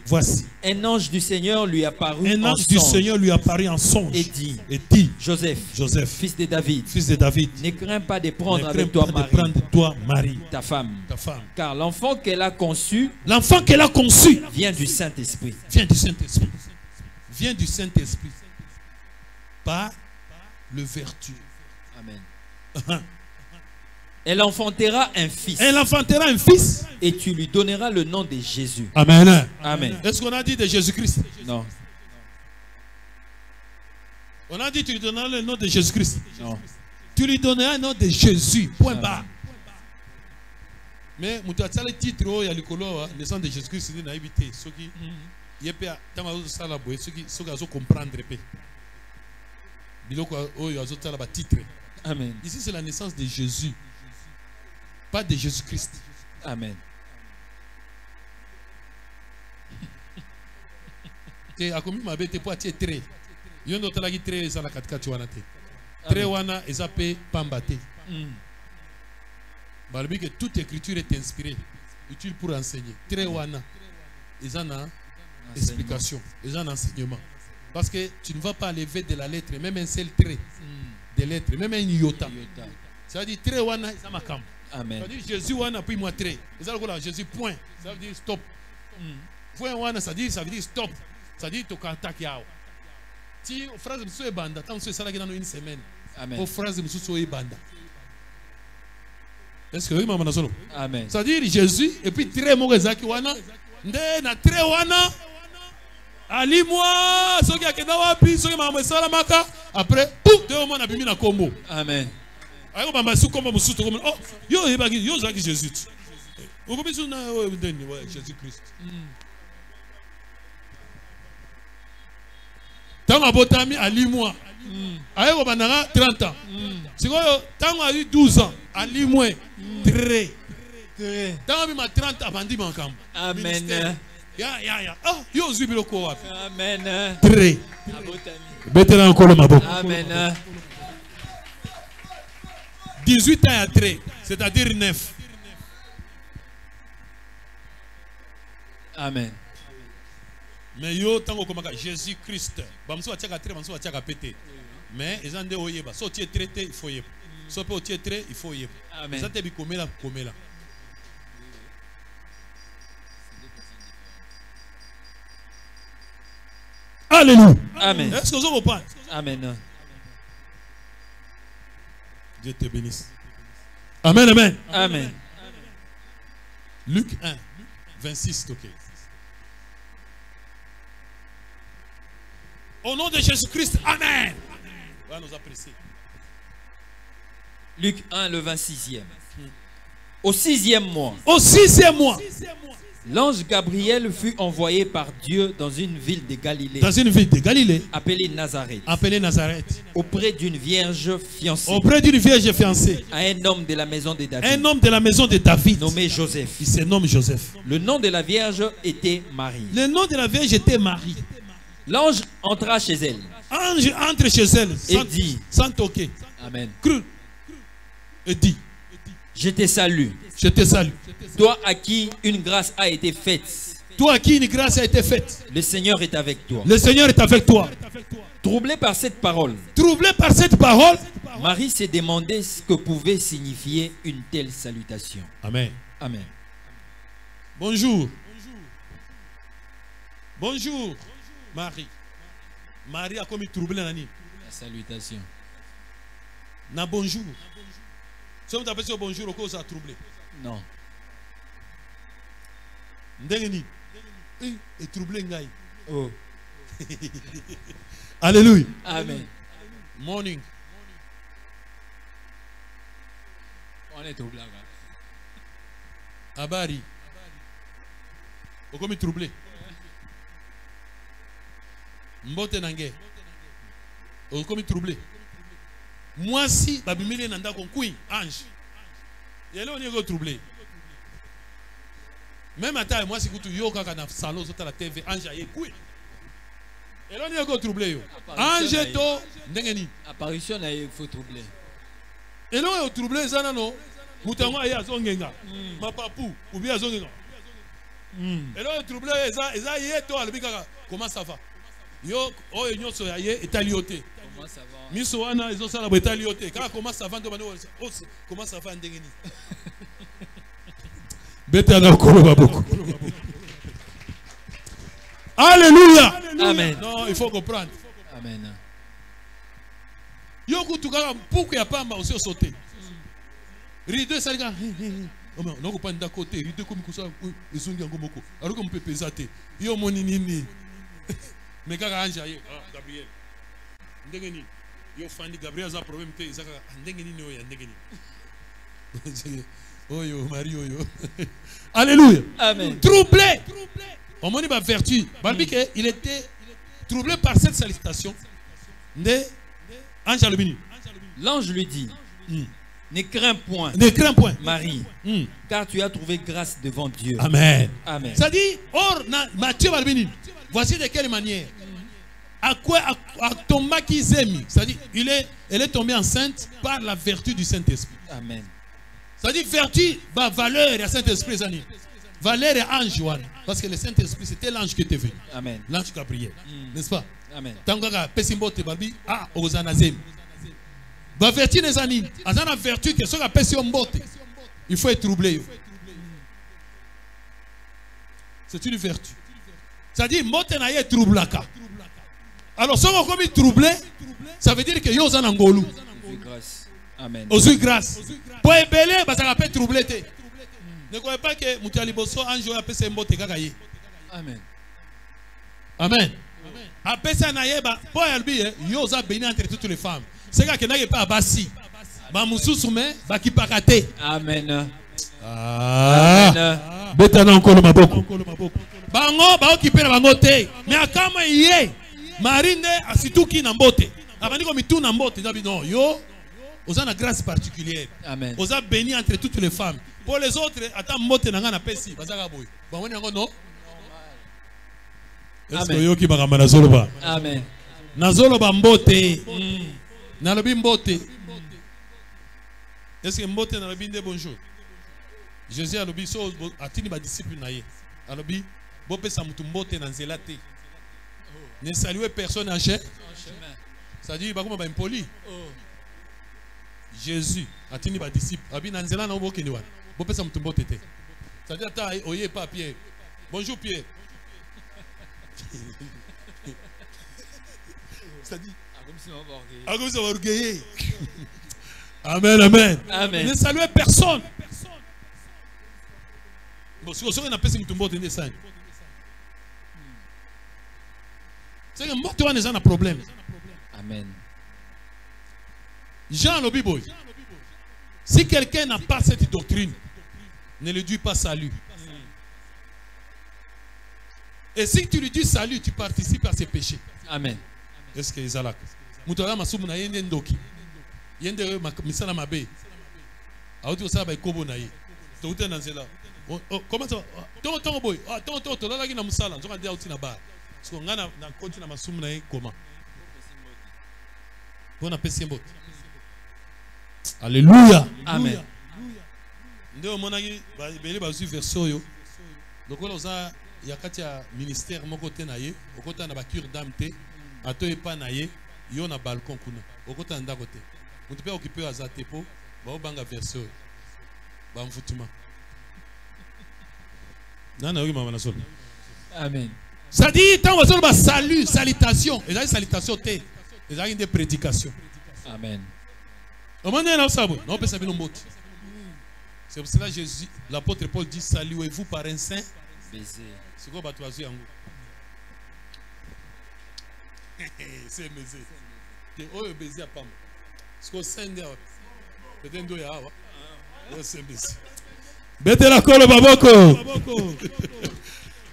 un ange du Seigneur lui apparut en songe et dit, Joseph, fils de David, ne crains pas de prendre avec toi Marie, ta femme, car l'enfant qu'elle a conçu vient du Saint-Esprit. Vient du Saint-Esprit. Par le vertu. Amen. Elle enfantera un fils. Et tu lui donneras le nom de Jésus. Amen. Amen. Est-ce qu'on a dit de Jésus-Christ? Non. On a dit tu lui donneras le nom de Jésus-Christ. Non. Tu lui donneras le nom de Jésus. Point barre. Mais tu as le titre il y a le color le sang de Jésus-Christ c'est naïveté. Ceux qui yepé tamazo sala boy ceux qui comprendre pe. Biloko o yo azotala ba titre. Amen. Ici c'est la naissance de Jésus. Pas de Jésus-Christ. Amen. Te akomi mabe te po atie tre. Yondo tala ki tre za la katikati wana te. Tre wana ezape pamba te. Balobi que toute écriture est inspirée, utile pour enseigner. Tre wana ezana explication, ezana enseignement. Parce que tu ne vas pas lever de la lettre, même un seul trait de lettre, même un iota. Ça veut dire tre wana ezama kam. Amen. Ça veut dire Jésus wana puis moi trait. Ça veut dire Jésus point. Ça veut dire stop. Point wana, ça veut dire stop. Ça veut dire que tu attaques yao. Si phrase de est banda, tant que ça là dans une semaine. Amen. Au phrase de est banda. Est-ce que oui, maman solo? Amen. Ça veut dire Jésus et puis très mauvais zaki wana. Nde na très wana. Ali moi, ce qui a kenda wapi, ce qui m'a envoyé ça la maka. Après, pouf, deux mois na bimi na combo. Amen. Ayo bamba sou combo musu to comme oh, yo zaki Jésus. Vous pouvez sur na Jésus Christ. Tant à botami ali moi. Ayo bananga 30 ans. Sikoyo tant a eu 12 ans, ali moi très. Tant a 30 ans bandi mankam. Amen. Ya. Ah, yo zubilo ko wapi. Amen. Très. Abotami. Betela encore maboko. Amen. 18 ans à très, c'est-à-dire 9. Amen. Mais yo tango komaka Jésus Christ. Bamso atiaka très, bamso atiaka pété. Mais ils ont des oyeba. So tu es traité, il faut yeba. So pe tu es traité, il faut yeba. Amen. Ça te bi komela. Alléluia. Amen. Est-ce que vous comprenez? Amen. Dieu te bénisse. Amen, amen. Amen. Luc 1, 26, ok. Au nom de Jésus-Christ, amen. On va nous apprécier. Luc 1, le 26e. Au 6e mois, Au 6e mois, l'ange Gabriel fut envoyé par Dieu dans une ville de Galilée, dans une ville de Galilée, appelée Nazareth, appelée Nazareth, auprès d'une vierge fiancée auprès d'une vierge fiancée, à un homme de la maison de David, un homme de la maison de David, nommé Joseph. il se nomme Joseph. Le nom de la vierge était Marie. Le nom de la vierge était Marie. L'ange entra chez elle Ange entre chez elle, et dit, sans toquer, Amen, cru, et dit, je te salue, je te salue. toi à qui une grâce a été faite. Toi à qui une grâce a été faite, Le Seigneur est avec toi. le Seigneur est avec toi. Troublée par cette parole, Troublé par cette parole, Marie s'est demandé ce que pouvait signifier une telle salutation. amen. Amen. Bonjour. Bonjour, Marie. Marie a commis troublé nani. La salutation. Na bonjour. Si on t'appelle bonjour, au cause a troublé. Non. Ndengeni. Et troublé ngai. Oh. Alléluia. Amen. Morning. On est troublé. Abari. Au commis troublé. Mbote nange. Au commis troublé. Moi si babimile nanda konkui ange. Yele on est troublé. Même à taille, moi si tu yoka kana salon sur la TV ange aye kui. Et là on est troublé yo. Ange to ndengeni. Apparition il faut troubler. Et là on est troublé ça non. Mutango aye azongenga. Mapapu ou bien azongenga. Et là on est troublé eza yé to albika comment ça va? Yo oyo nyonso ya ye etaliote. Comment ça va? Miso wana ezo sala betaliote. Kaka comment ça va ndo bano comment ça va ndengeni. Beta na kolo baboko. Alléluia. Amen. Non, il faut comprendre. Amen. Yo kutuka mpuku ya pamba aussi sauter. Rideau salga. Non pas nda côté, rideau comme ça ezongi yango moko. Alors que mpe pesate. Yo moni nini. Mais kaka anja ye, Gabriel. Ndengeni. Yo fandi Gabriel za problème te izaka ndengeni no ya ndengeni. Oyo Mario yo. Alléluia. Amen. Troublé. On m'a dit ma vertu. Il était troublé par cette salutation. L'ange lui dit, ne crains point, Ne crains point. Marie, car tu as trouvé grâce devant Dieu. Amen. Amen. Ça dit, or, Matthieu Balbini, voici de quelle manière. À quoi à ton makizemi. C'est-à-dire, elle est tombée enceinte par la vertu du Saint-Esprit. Amen. C'est-à-dire, vertu, valeur et Saint-Esprit, valeur et ange. Parce que le Saint-Esprit, c'était l'ange qui était venu. Amen. L'ange Gabriel. N'est-ce pas? Amen. Tangaka pesimbote balbi ah ozanazem. Ba vertu les amis, azana vertu que soit pesimbote. Il faut être troublé. C'est une vertu. C'est-à-dire, mbote na ye troublaka. Alors, si on est troublé, ça veut dire que yo zan angolu. Grâce. Amen. Ozui grâce. Pour ébélé, ça va pas troubler. Ne croyez pas que Moutialiboso anjo a pese mbote kakaye. Amen. Amen. Après ça, pour Albi, yo za béni entre toutes les femmes. C'est que n'a pas abassi. Ba mususu me ba kipakate. Amen. Ah. Betana encore maboko. Bango ba occupé na bango te. Mais akama yé. Marine asituki na mbote. Abandi ko mitu na mbote, non, yo oza na grâce particulière. Amen. Oza béni entre toutes les femmes. Pour les autres, attends mbote na nga na pesi, bazaka boy. Ba woni ngo non. Est-ce que yo ki bagamba na zoloba? Amen. Na zoloba mbote. Na lobi mbote. Est-ce que mbote na lobi nde bonjour? Jésus a lobi so atini ba disciple na ye. A lobi bo pesa mutu mbote na nzela te. Ne saluez personne en chemin. Ça dit, bah comment bah impoli. Jésus, atini ba disciple. Abi nanzela na obo kende wana. Bo pesa mutu mbote te. Ça dit ata oye pas Pierre. Bonjour Pierre. Ça dit. Comme ça va orgueiller. Amen, amen. Amen. Ne saluez personne. Bon, si on a pesa mutu mbote ne ça. C'est que moi, tu as un problème. Amen. Jean le Bible. Si quelqu'un n'a pas cette doctrine, ne lui dis pas salut. Et si tu lui dis salut, tu participes à ses péchés. Amen. Est-ce que Isaac? Moutara masumuna yende ndoki. Yende misala mabe. Auti osala ba ikobo na ye. To uta nanzela. Comment ça? Tongo boy. Ah tongo to la na musala. Nzoka dia uti na ba. Parce qu'on a na konti na masumuna ye comment? On a pesi mbot. Alléluia. Amen. Ndio monaki ba beli ba zu verso yo. Donc on a yakati ya ministère moko te na ye, okota na ba cure d'âme te, ato epa na ye, yo na balcon kuna. Okota ndako te. Mutu pe occupé azate po, ba obanga verso. Ba mfutuma. Nana oui mama na sol. Amen. Ça dit, tant que vous salut, salutation. Et là, salutation, et là, il y a des prédications. Amen. C'est pour cela que Jésus, l'apôtre Paul dit, saluez-vous par un saint baiser. C'est quoi, batoisé en c'est baiser. Oh, baiser à Pam. C'est quoi, saint d'ailleurs. Peut-être qu'il y a. C'est baiser. Bête la colle, baboko.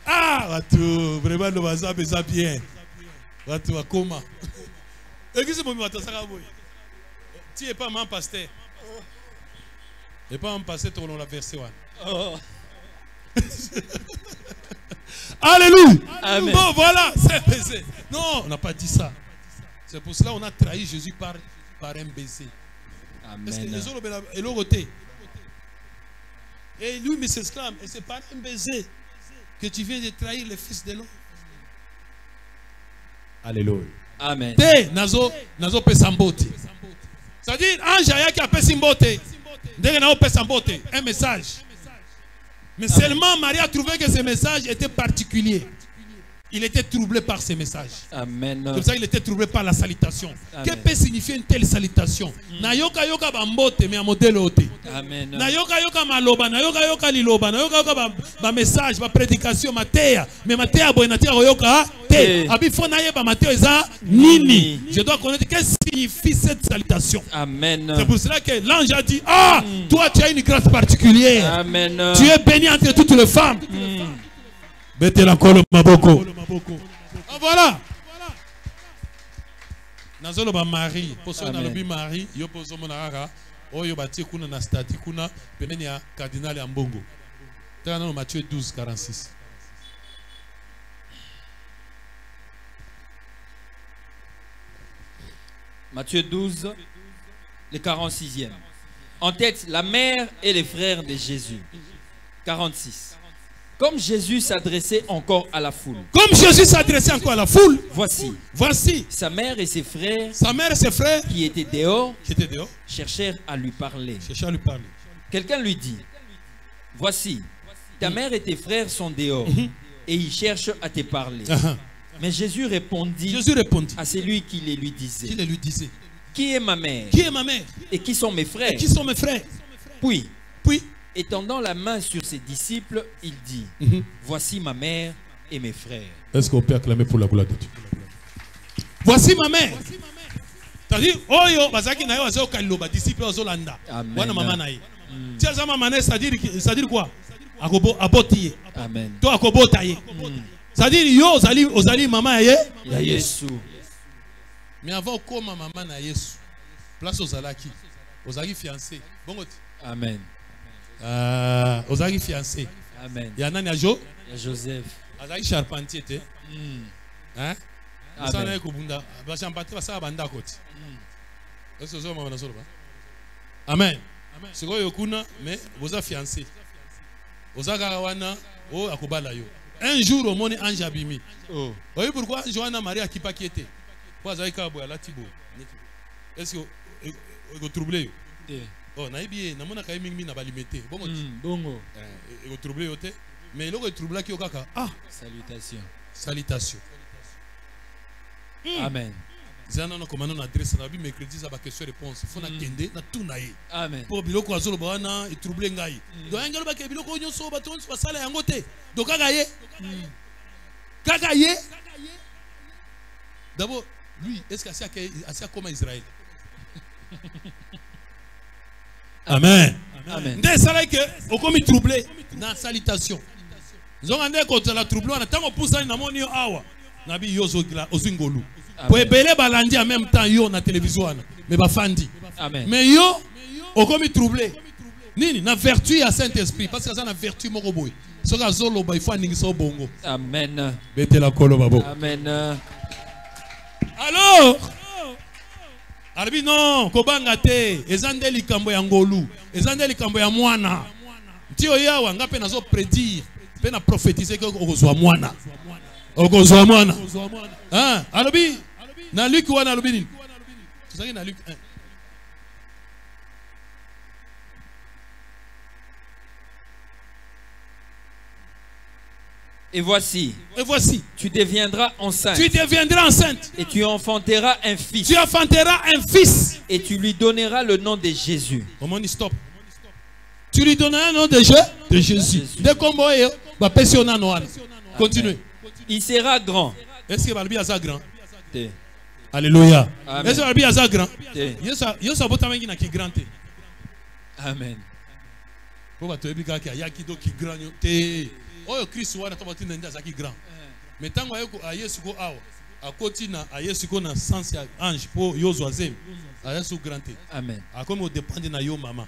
Ah, watu, vraiment, le bazar, ça bien. Watu, comment? Et qu'est-ce que vous m'attendez ça? Tu n'es pas un pasteur. Et pas un pasteur, tu as la verset. Alléluia. Amen. Bon, voilà, c'est baiser. Non, on n'a pas dit ça. C'est pour cela qu'on a trahi Jésus par un baiser. Parce que les autres, ils l'ont ôté. Et lui, mais s'exclame, et c'est par un baiser que tu viens de trahir le fils de l'homme. Alléluia. Amen. Te nazo pesambote. C'est-à-dire ange aya qui a pesimbote. Ndenge na pesambote, un message. Mais seulement Marie a trouvé que ce message était particulier. Il était troublé par ces messages. Amen. C'est pour ça qu'il était troublé par la salutation. Amen. Que peut signifier une telle salutation? Na yoka yoka bambote mais a modèle oté. Amen. Na yoka yoka maloba, na yoka yoka liloba, na yoka yoka ba message, ba prédication matéa, mais matéa boinatia yoka te. Abi fona yeba matéo eza nini. Je dois connaître qu'est-ce que signifie cette salutation. Amen. C'est pour cela que l'ange a dit, ah, toi tu as une grâce particulière. Amen. Tu es béni entre toutes les femmes. Bete la kolo maboko. Ah, voilà. Nazolo ba Marie, poso na lobi Marie, yo poso monara, oyo batie kuna na stati kuna peneni ya cardinal ya Mbongo. Tana no Matthieu 12:46. Matthieu 12, le 46e. En tête, la mère et les frères de Jésus. 46. Comme Jésus s'adressait encore à la foule. Comme Jésus s'adressait encore à la foule. Voici. Sa mère et ses frères. Sa mère et ses frères. Qui étaient dehors. Cherchèrent à lui parler. Quelqu'un lui dit. Voici. Ta mère et tes frères sont dehors. et il cherche à te parler. Mais Jésus répondit à celui qui les lui disait. Qui est ma mère? Qui est ma mère? Et qui sont mes frères? Et qui sont mes frères? Puis, Puis, étendant la main sur ses disciples, il dit, voici ma mère et mes frères. est-ce qu'on peut acclamer pour la gloire de Dieu? Voici ma mère. C'est-à-dire, oyo bazaki na yo azo kaloba disciple ozolanda. Wana mama na ye. Tia za mama na c'est-à-dire quoi? Aboti. Amen. To akobota ye. C'est-à-dire yo ozali mama ye Ya Yesu. Mais avant koma mama na Yesu. Place ozalaki. Ozali fiancé. Bongo. Amen. Ozali fiancé. Amen. Ya nani ajo? Ya Joseph. Azali charpentier te. Hein? Amen. Amen. C'est quoi yokuna mais vous avez fiancé. Ozaka wana o akobala yo. Un jour au monde ange abimi. Oh. Oui pourquoi Johanna Maria qui pas qui était. Pourquoi Zaika boya la tibo. Est-ce que vous troublez? Oh naïbi na mona kay mingi na balimete. Bongo. Bongo. Vous troublez yote mais le trouble qui okaka. Ah, salutations. Salutations. Amen. Zana na komanda na adresse na bi mercredi za ba question réponse. Faut na kende na tunaye. Amen. Pour biloko azolo bana et troubler ngai. Donc engelo ba ke biloko nyonso ba tonso ba sala yango te. Donc kakaye. Kakaye. D'abord, lui, est-ce qu'il a comme Israël? Amen. Amen. Ndé sala ke o komi troublé na salutation. Zonga contre la trouble on attend pour ça na moni awa. Nabi yozo ozingolu. Pour ebele balandi en même temps yo na télévision mais ba fandi. Amen. Mais yo o komi troublé. Nini na vertu à Saint-Esprit parce que ça na vertu moko boy. Soka zolo ba ifo ningi so bongo. Amen. Bete la kolo babo. Amen. Alors Albi non, kobanga te, ezande likambo ya ngolu, ezande likambo ya mwana. Tio yawa ngape nazo prédire, pe na prophétiser que okozwa mwana. Okozwa mwana. Hein? Albi na Luc wana albi nini? Tuzaki na Luc 1. Et voici, tu deviendras enceinte. Tu deviendras enceinte. Et tu enfanteras un fils. Tu enfanteras un fils. Et tu lui donneras le nom de Jésus. Comment on stop? Tu lui donneras le nom de Jésus. Dès qu'on voit, va passer au nanoan. Continuez. Il sera grand. Est-ce que Balbi a grand? Te. Alléluia. Amen. Est-ce que Balbi a grand? Te. Yo sa bota mengi na ki grand te. Amen. Pourquoi tu es bien qu'il y a qui do qui grand te? Oh Christ wana tabati nenda za ki grand. Mais tango ayeko ayesu ko awa. Akoti na ayesu ko na sens ya ange po yo zoazem. Ayesu grand te. Amen. Akomi o dépendre na yo mama.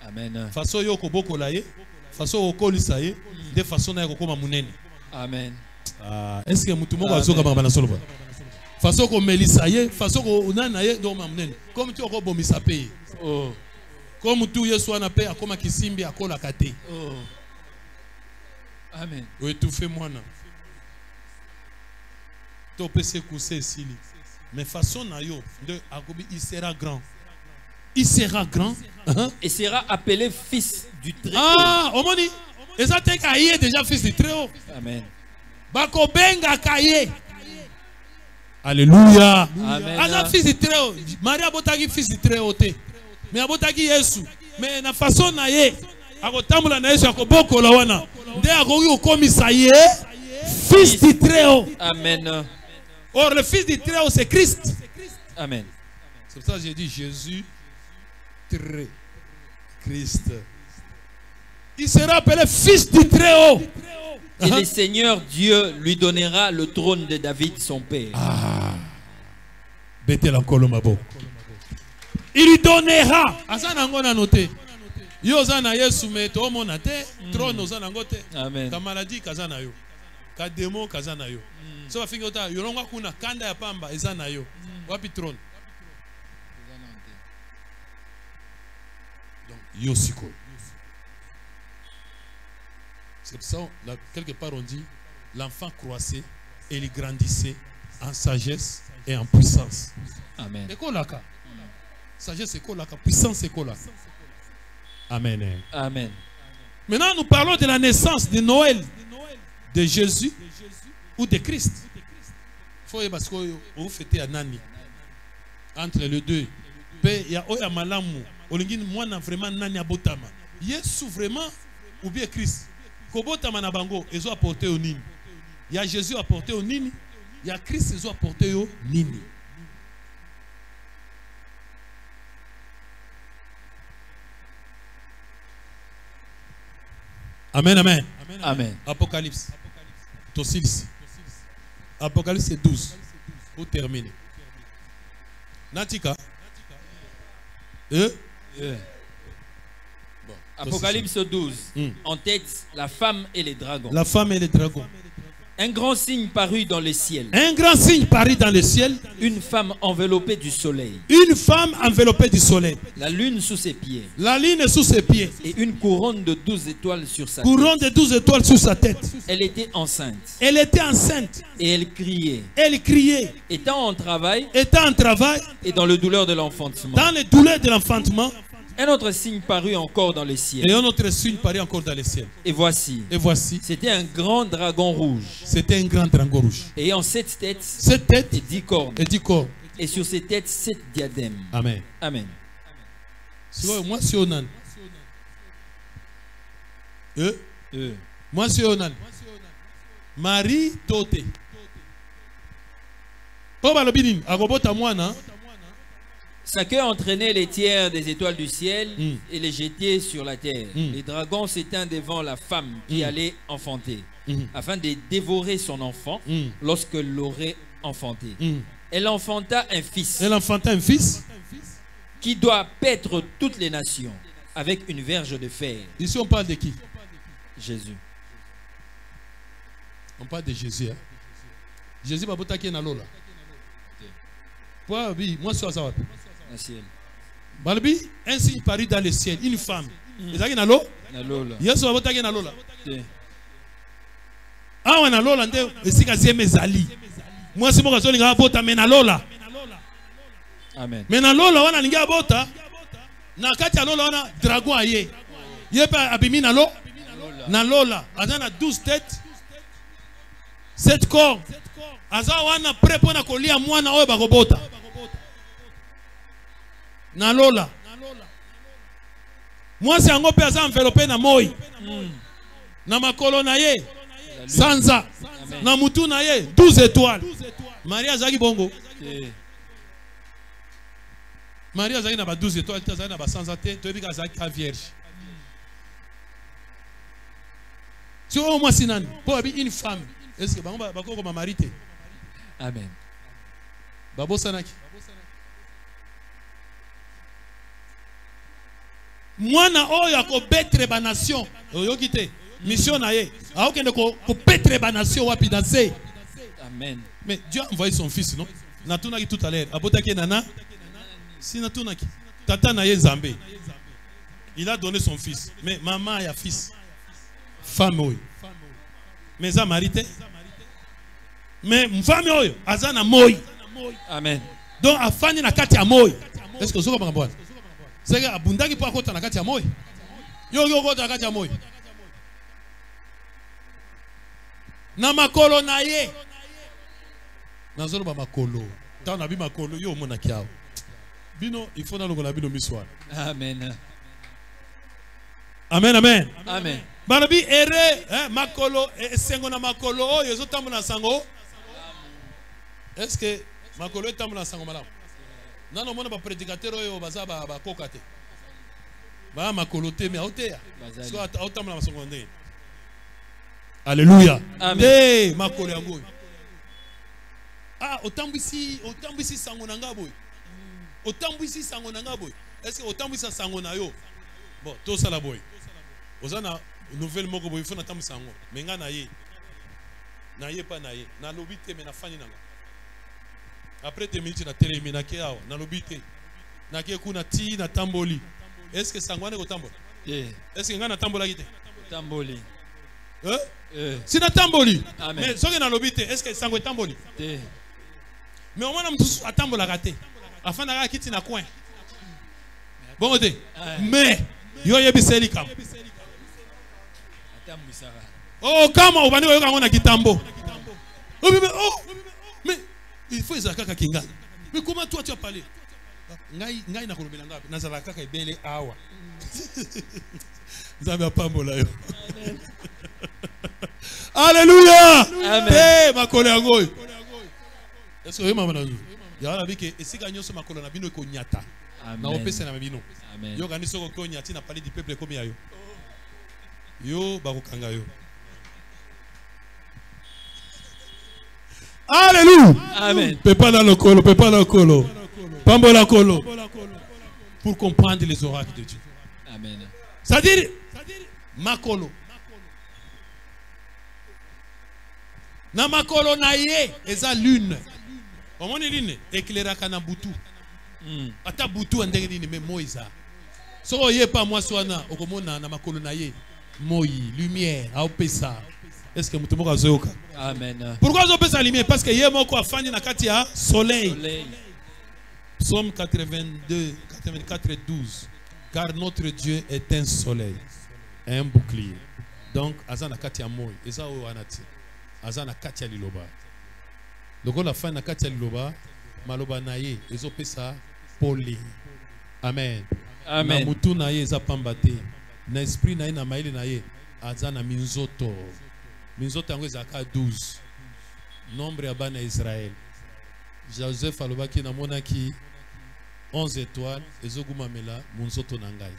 Amen. Façon yo ko bokola ye, façon okolisa ye, de façon na ko koma munene. Amen. Ah, est-ce que mutu moko azoka bana soloba? Façon ko melisa ye, façon ko unana ye do munene. Comme tu ko bomisa pe. Oh. Comme tu yesu wana pe akoma kisimbi akola kate. Oh. Amen. Ou étouffer moi non. To pese kousé sili. Mais façon na yo de akobi il sera grand. Il sera grand. Et sera appelé fils du Très-Haut. Ah, omoni. Et ça te kaye déjà fils du Très-Haut. Amen. Bako benga kaye. Alléluia. Amen. Asa fils du Très-Haut. Maria botaki fils du Très-Haut te. Mais abotaki Yesu. Mais na façon na ye. Akotamula na Yesu akobokola wana. Nde akoki okomisa ye fils du Très-Haut. Amen. Or le fils du Très-Haut c'est Christ. Amen. C'est pour ça que j'ai dit Jésus très Christ. Il sera appelé fils du Très-Haut. Et le Seigneur Dieu lui donnera le trône de David son père. Ah. Bete la kolomabo. Il lui donnera. Asana ngona noté. Yo zana Yesu meto mona te trône zana ngote. Amen. Ka maladie kazana yo. Ka démon kazana yo. So ba fingo ta yolonga kuna kanda ya pamba ezana yo. Wapi trône? Donc Yosiko. C'est pour ça là, quelque part on dit l'enfant croissait et il grandissait en sagesse et en puissance. Amen. C'est quoi là? Sagesse c'est quoi là? Puissance c'est quoi là? Amen. Amen. Maintenant, nous parlons de la naissance de Noël. de Jésus ou de Christ. Il faut parce que vous fêtez à Nani. Entre les deux. Il y a Oya Malamu. Moi, vraiment Nani Abotama. Yesu vraiment ou bien Christ. Kobotama na bango, ils ont apporté au Nini. Il y a Jésus apporté au Nini. Il y a Christ, ils ont apporté au Nini. Amen, amen. Amen. Apocalypse. Tosis. Apocalypse 12. Pour terminer. Natika. Bon, Apocalypse 12. En tête, la femme et les dragons. La femme et les dragons. Un grand signe parut dans le ciel. Un grand signe parut dans le ciel. Une femme enveloppée du soleil. Une femme enveloppée du soleil. La lune sous ses pieds. La lune sous ses pieds. Et une couronne de 12 étoiles sur sa Couronne tête. de 12 étoiles sur sa tête. Elle était enceinte. Elle était enceinte. Et elle criait. Elle criait. Étant en travail Étant en travail. et dans le douleur de l'enfantement. Dans les douleurs de l'enfantement. Un autre signe parut encore dans le ciel. Et un autre signe parut encore dans le ciel. Et voici. Et voici. C'était un grand dragon rouge. C'était un grand dragon rouge. Ayant 7 têtes. 7 têtes et 10 cornes. Et 10 cornes. Et sur ses têtes 7 diadèmes. Amen. Amen. Moi, c'est Onan. Moi, c'est Onan. Marie Tote. Oh, balobinin. Agobota moana. Sa queue entraînait les tiers des étoiles du ciel et les jetait sur la terre. Les dragons s'éteignent devant la femme qui allait enfanter, afin de dévorer son enfant lorsqu'elle l'aurait enfanté. Elle enfanta un fils. Elle enfanta un fils qui doit paître toutes les nations avec une verge de fer. Ici, on parle de qui? Jésus. On parle de Jésus. Hein? Jésus va botter qui est dans l'eau là. Moi, c'est ça. Ciel. Balbi, un signe parut dans le ciel, une femme. Est-ce qu'il y a l'eau? Yesu va botter qui est dans l'eau là. Ah, on a l'eau là. Est-ce qu'il y a mes alliés? Moi, c'est moi qui vais botter mais dans l'eau là. Amen. Mais dans l'eau là, on a l'ingé botter. Na kati ya l'eau là, on a dragon aye. Yé pas abimi dans l'eau. Dans l'eau là, on a 12 têtes, 7 corps. Aza wana prêt pour na kolia mwana oyo bakobota. Na lola. Moi c'est un pe aza enveloppé na moi. Na makolo na ye. Sanza. Na mutu na ye 12 étoiles. Maria zaki bongo. Maria zaki na ba 12 étoiles, zaki na ba sanza te, to bika zaki ka vierge. Si au moins sinan, pour une femme, est-ce que bako ko ma marité? Amen. Babo sanaki. Mwana oyo akobetre ba nation oyoki te mission na ye aokende ko betre ba nation wapi na se. Amen. Mais Dieu a envoyé son fils, non? Natunaki tout à l'heure abotaki nana si natunaki tata na ye Nzambe. Il a donné son fils, mais maman a fils femme oyo mais ça marité mais femme oyo azana moi. Amen. Donc afani na kati ya moi. Est-ce que vous comprenez bwana? C'est que abundaki po akota na kati ya moi. Yo kota na kati ya moi. Na makolo na ye. Nazolo ba makolo. Ta na bi makolo yo mona kiao. Bino il faut na longola bino miswa. Amen. Amen amen. Amen. Banabi ere makolo esengo na makolo oyo ezotambola sango. Est-ce que makolo etambola sango malamu? Nano mona ba prédicateur oyo baza ba kokate. Ba makolo te me aoteya. So atambola sango ndenge. Alléluia. Amen. Makolo yango. Ah, otambwisi sango na ngabo. Otambwisi sango na ngabo. Est-ce que otambwisa sango na yo? Bon, tout ça la boy. Ozana nouvelle moko boy faut na tam sango. Menga na ye. Na ye pa na ye. Na lobite me na fani nanga. Après 2 minutes na télé na ke awa na lobite. Na ke kuna ti na tamboli. Est-ce que sango na ko tambola? Est-ce que nga na tambola kite? Tamboli. Si na tamboli. Amen. Mais soki na lobite, est-ce que sango tamboli? Mais au moins na mtu atambola kate. Afana ka kiti na coin. Bon côté. Mais yo yebiseli kam. Oh, comment on va dire qu'on a Kitambo. Oh, mais il faut Isaac Kinga. Mais comment toi tu as parlé? Ngai na kolobelanga nazala kaka ebele awa. Nzambe apambola yo. Alléluia. Amen. Makolo yango. Est-ce que maman nazo? Ya la bike esika nyoso makolo na bino ko nyata. Na opesa na bino. Amen. Yo gani soko ko nyati na parler du peuple comme ya yo. Yo bakokanga yo. Alléluia. Amen. Pepa dans le colo, pepa dans le colo. Pambola colo. Pour comprendre les oracles de Dieu. Amen. C'est-à-dire, makolo. Na makolo na ye, eza lune. Omoni lune, éclairaka na butu. Ata butu andenge nini me moiza. So ye pa moi swana, okomona na makolo na ye. Moi, lumière, aopesa. Est-ce que mutu moko azoyoka? Amen. Pourquoi aopesa la lumière? Parce que ye moko afandi na kati ya soleil. Psaume 82, 84 et 12. Car notre Dieu est un soleil, un bouclier. Donc, azana kati ya moi, eza o anati. Azana kati ya liloba. Loko la fin na kati ya liloba, maloba na ye, ezopesa poli. Amen. Amen. Na mutu na ye eza pamba te. Na esprit na ye na maili na ye, azana minzoto. Minzoto yango ezaka 12. Nombre ya bana Israël. Joseph alobaki na monaki 11 étoiles ezogumamela munzoto na ngai.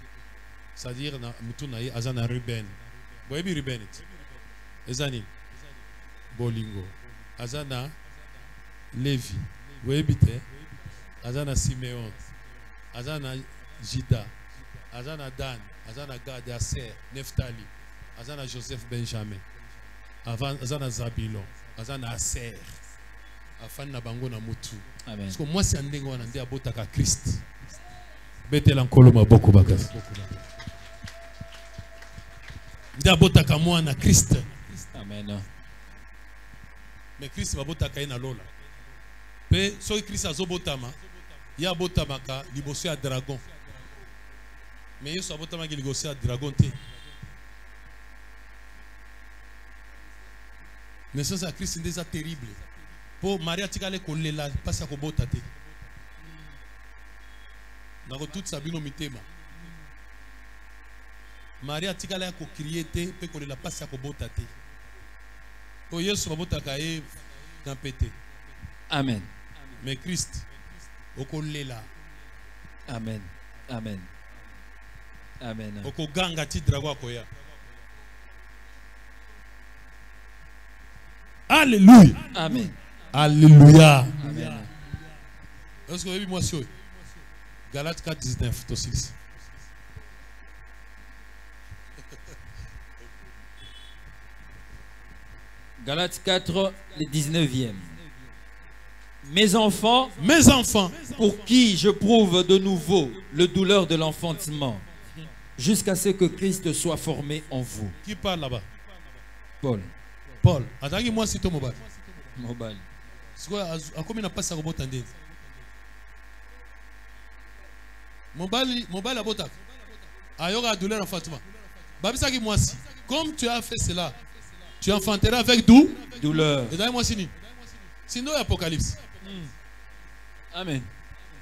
C'est-à-dire na mutu na ye azana Ruben. Boyebi Ruben it. Ezani bolingo. Azana Levi. Boyebi te. Azana Simeon. Azana Jida. Azana Dan. Azana Gad, Aser, Neftali. Azana Joseph Benjamin. Azana Zabilon. Azana Aser. Afan na bango na mutu. Amen. Parce que moi c'est ndenge wana nde abotaka Christ. Betela nkolo maboko bakasi. Nde abotaka mwana Christ. Amen. Mais Christ babotaka ye na lola. Pe soki Christ azobotama, ya abotamaka liboso ya dragon. Mais Yesu abotamaki liboso ya dragon te. Naissance à Christ ndeza terrible. Pour Maria tikale kolela pasi ya kobota te. Nako toute sabino mitema. Maria tikale ya kokriye te pe kolela pasi ya kobota te. Po Yesu babotaka ye na pete. Amen. Mais Christ okolela. Amen. Amen. Amen. Okoganga ti drago akoya. Alléluia. Amen. Alléluia. Amen. Est-ce que vous avez vu moi sur Galates 4, 19, tout aussi. Galates 4, le 19e. Mes enfants, pour qui je prouve de nouveau le douleur de l'enfantement, jusqu'à ce que Christ soit formé en vous. Qui parle là-bas? Paul. Paul. Attendez, moi, c'est ton mobile. Mobile. C'est quoi? À combien n'a pas ça robot tendé? Mobile à botak. Ayoga douleur enfantement. Babisa qui moi si. Comme tu as fait cela, tu enfanteras avec douleur. Et d'ailleurs moi si. Sinon Apocalypse. Amen.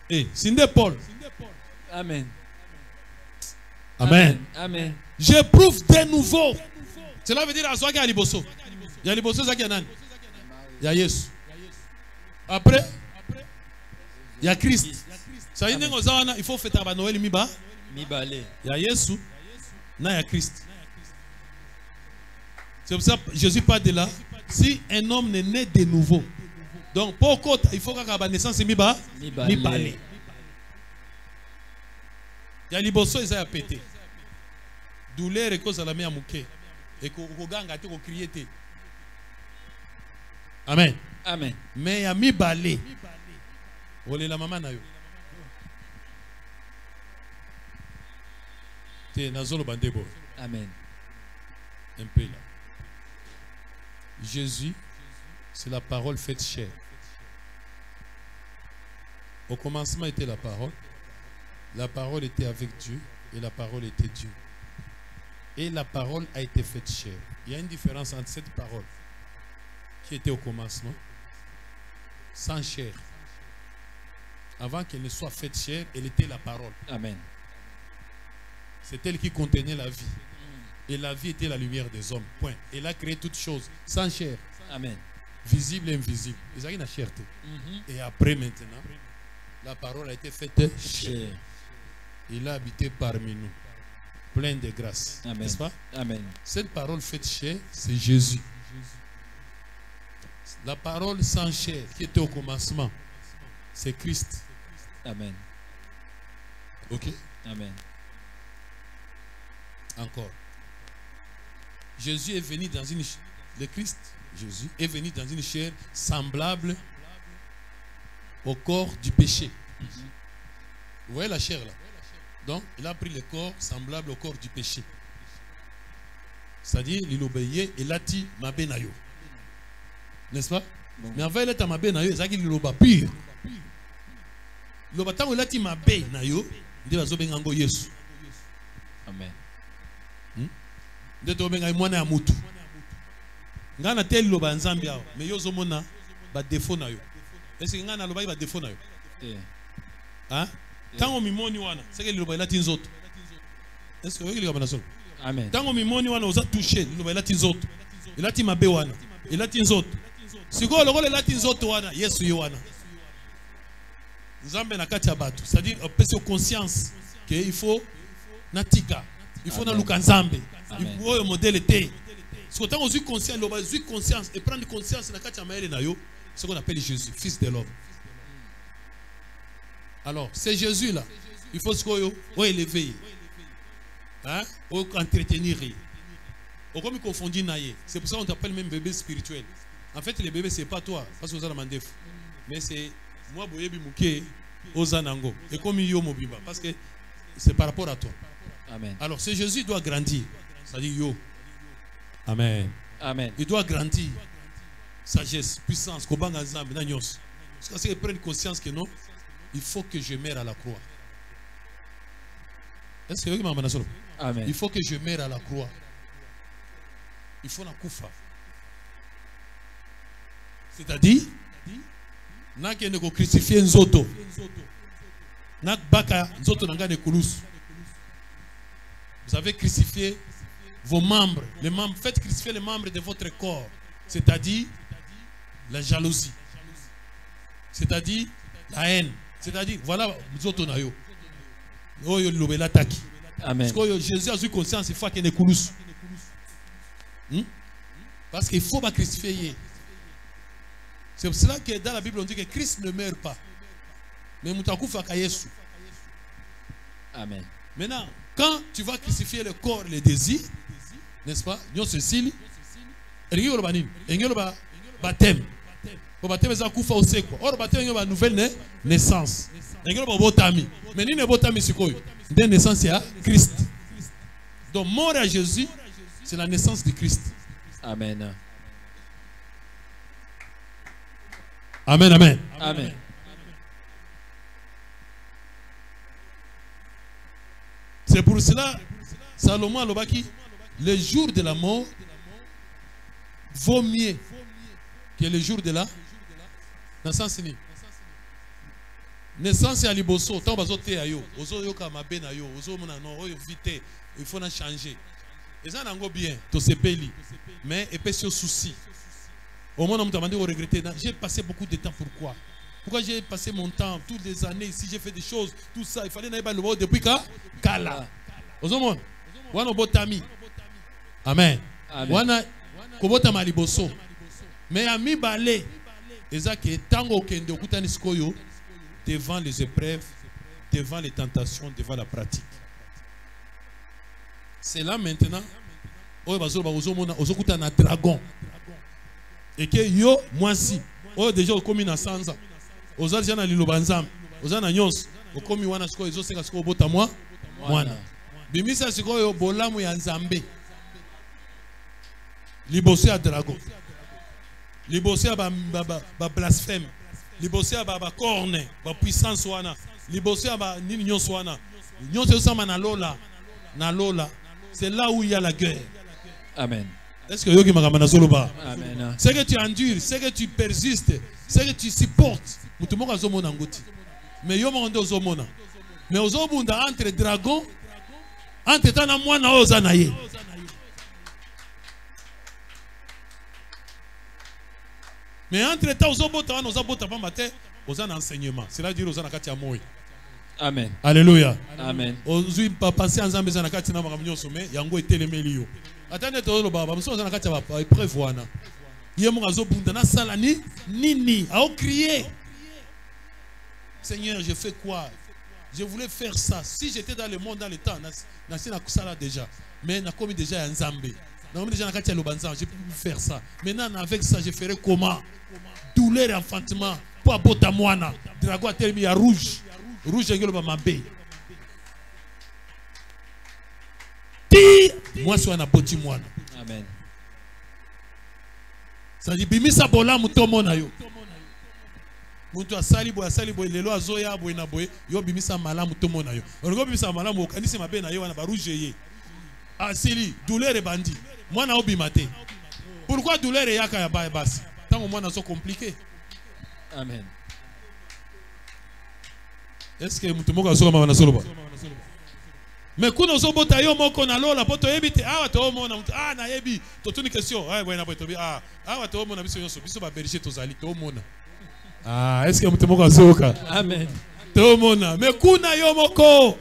Eh, Sinde Paul. Amen. Amen. Amen. J'éprouve de nouveau. Cela veut dire à soi qu'il y a liboso. Il y a liboso ça qui est nan. Il y a Yesu. Après, il y a Christ. Ça veut dire il faut fêter à Noël miba. Mibale. Il y a Yesu. Non, il y a Christ. C'est pour ça que Jésus parle de là. Si un homme n'est né de nouveau, donc pour côté, il faut qu'il y ait une naissance miba. Mibale. Il y a liboso, ils ont pété. Douleur et cause à la main à mouké. Et qu'on ganga, qu'on crie. Amen. Amen. Mais il y a mibale. Olé la maman na yo. Te nazolo bandebo. Amen. Un peu là. Jésus, c'est la parole faite chair. Au commencement était la parole. La parole était avec Dieu et la parole était Dieu. Et la parole a été faite chair. Il y a une différence entre cette parole qui était au commencement, sans chair. Avant qu'elle ne soit faite chair, elle était la parole. Amen. C'est elle qui contenait la vie. Et la vie était la lumière des hommes. Point. Elle a créé toutes choses sans chair. Amen. Visible et invisible. Ils ont une chair. Et après maintenant, la parole a été faite chair. Chair. Il a habité parmi nous. Plein de grâce. Amen. N'est-ce pas? Amen. Cette parole faite chair, c'est Jésus. La parole sans chair qui était au commencement, c'est Christ. Amen. Ok? Amen. Encore. Jésus est venu dans une... Le Christ, Jésus, est venu dans une chair semblable au corps du péché. Vous voyez la chair là? Donc, il a pris le corps semblable au corps du péché. C'est-à-dire, il obéit et l'a dit Mabenayo. N'est-ce pas? Bon. Mais avant, il est à Mabenayo, il a dit l'oba pur. L'oba tant il a dit Mabenayo, il a dit Bengango Yesu. Amen. De to benga mwana ya mutu. Ngana tel loba nzambi awo, mais yo zomona ba défaut na yo. Est-ce que ngana loba ba défaut na yo? Hein? Tango mimoni wana, c'est que loba ilati nzoto. Est-ce que vous avez solo? Amen. Tango mimoni wana oza toucher, loba ilati nzoto. Ilati mabe wana, ilati nzoto. Siko lokola ilati nzoto wana, Yesu yo wana. Nzambe na kati ya bato, c'est-à-dire pese conscience que il faut natika. Il faut na luka nzambe. Il faut un modèle était. Ce qu'on a eu conscience et prendre conscience na kati ya maele na yo, ce qu'on appelle Jésus, fils de l'homme. Alors, c'est Jésus là. Il faut ce qu'on élever. Hein? Ou entretenir. Ou comme il confondit naïe. C'est pour ça qu'on t'appelle même bébé spirituel. En fait, le bébé c'est pas toi parce que vous avez demandé. Mais c'est moi boyebi muke ozanango. Et comme yo mobiba parce que c'est par rapport à toi. Amen. Alors, c'est Jésus doit grandir. C'est-à-dire yo. Amen. Amen. Il doit grandir. Sagesse, puissance, kobanga nzambe na nyos. Parce qu'il prenne conscience que non, il faut que je meure à la croix. Est-ce que vous m'avez dit? Amen. Il faut que je meure à la croix. Il faut la koufa. C'est-à-dire, n'a qu'à ne crucifier nzoto. N'a baka nzoto nanga ne kulus. Vous avez crucifié vos membres, les membres. Faites crucifier les membres de votre corps. C'est-à-dire la jalousie. C'est-à-dire la haine. C'est-à-dire, voilà, nzoto na yo. Oyo lobela taki. Amen. Parce que Jésus a eu conscience, il faut qu'il y ait des coulous. Parce qu'il faut pas crucifier. C'est pour cela que dans la Bible on dit que Christ ne meurt pas. Mais Moutakoufaka Yesu. Amen. Maintenant, quand tu vas crucifier le corps, les désirs, n'est-ce pas? Nous Cécile, baptême. Le baptême est koufa aussi quoi. Or baptême est une nouvelle naissance. Mais ni ne botami c'est quoi? De naissance à Christ. Donc mort à Jésus, c'est la naissance de Christ. Amen. Amen, amen. Amen. C'est pour cela, Salomon Alobaki, le jour de la mort vaut mieux que le jour de la naissance. Naissance à Liboso, tant bazote ayo, ozo yoka mabe na yo, ozo mona no, oyo vite, il faut na changer. Et ça n'ango bien, to se peli, mais et puis sur souci. Au moins on m'a demandé de regretter. J'ai passé beaucoup de temps. Pourquoi? Pourquoi j'ai passé mon temps, toutes les années ici, j'ai fait des choses, tout ça. Il fallait n'aller pas le voir depuis Kala. Ozomon, wana botami. Amen. Wana kobotama liboso. Mais ami balé, ezake tango kende okutani sikoyo devant les épreuves, devant les tentations, devant la pratique. C'est là maintenant, oyo bazo bazomona ozokutana na dragon. Et que yo moi si, oyo déjà okomi na sanza. Oza déjà na liloba nzambe, oza na nyonso, okomi wana sikoyo ezosenga sikoyo bota mwana. Bimisa sikoyo bolamu ya nzambe. Liboso ya dragon. Liboso ya ba blasphème. Liboso ya ba corne, ba puissance wana. Liboso ya ba nini nyonso wana. Nyonso osama na lola. c'est là où il y a la guerre. Amen. Est-ce que yoki makamana soloba? Amen. C'est que tu endures, c'est que tu persistes, c'est que tu supportes. Mutumoka zomona ngoti. Mais yo mo ndo zomona. Mais ozobunda entre dragon, entre tana mwana ozana ye. Mais entre temps ozobota wana ozabota pa matin, ozana enseignement. C'est-à-dire ozana kati ya moyi. Amen. Alléluia. Amen. Ozui pa penser ensemble za nakati na makamnyo sommet, yango etelemeli yo. Attendez to lo baba, mso za nakati ya ba épreuve wana. Yemo azobunda na sala nini, a crier. Seigneur, je fais quoi? Je voulais faire ça. Si j'étais dans le monde dans le temps, na kusala déjà. Mais na komi déjà nzambe. Na komi déjà nakati ya lobanza, je peux plus faire ça. Maintenant avec ça, je ferai comment? Douleur et enfantement pour abota mwana. Dragon a terminé à rouge. Rouge ngelo ba mabe. Ti moi so na boti mwana. Amen. Ça dit bimisa bola mutomo na yo. Muntu asali boy lelo azoya boy na boy yo bimisa malamu tomo na yo. Ongo bimisa malamu okanisi mabe na yo na ba rouge ye. Asili douleur et bandi. Mwana obimate. Pourquoi douleur et yaka ya basi? Tant mwana so compliqué. Amen. Est-ce que mutumoka soka mama na soloba? Mais kuna zobota yo moko na lola poto yebite awa to mona mutu na yebi to tuni question bwana boy to bi awa to mona biso yoso biso ba berger to zali to mona est-ce que mutumoka soka? Amen. To mona mais kuna yo moko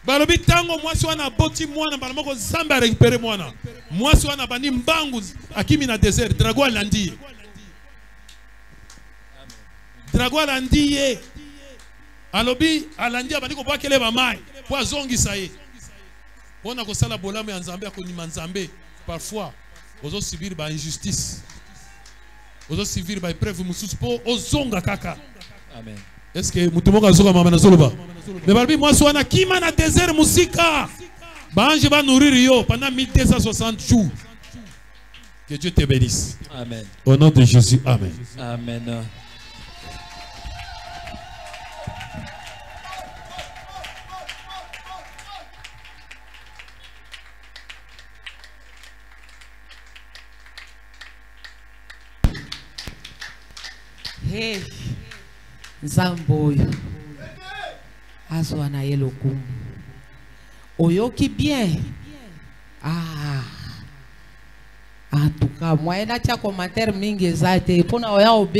balobi tango mwasi wana boti mwana bala moko zamba récupérer mwana mwasi wana bani mbangu akimi na désert dragon landi Dragon landiye alobi alandi abandi ko bakele ba mai po azongisa ye bona ko sala bolamu ya nzambe akonima nzambe parfois ozo subir ba injustice ozo subir ba épreuve mususu po ozonga kaka. Amen. Est-ce que mutumoka zoka mama na soloba? Mais barbi moi so na kima na désert musika ba ange ba nourrir yo pendant 1260 jours. Que Dieu te bénisse. Amen. Au nom de Jésus. Amen. Amen. Hey, Zamboyo. Azwa na ye lokumu. Oyoki bien. En tout cas, moi, il y a des commentaires mingi. Pona oya obe.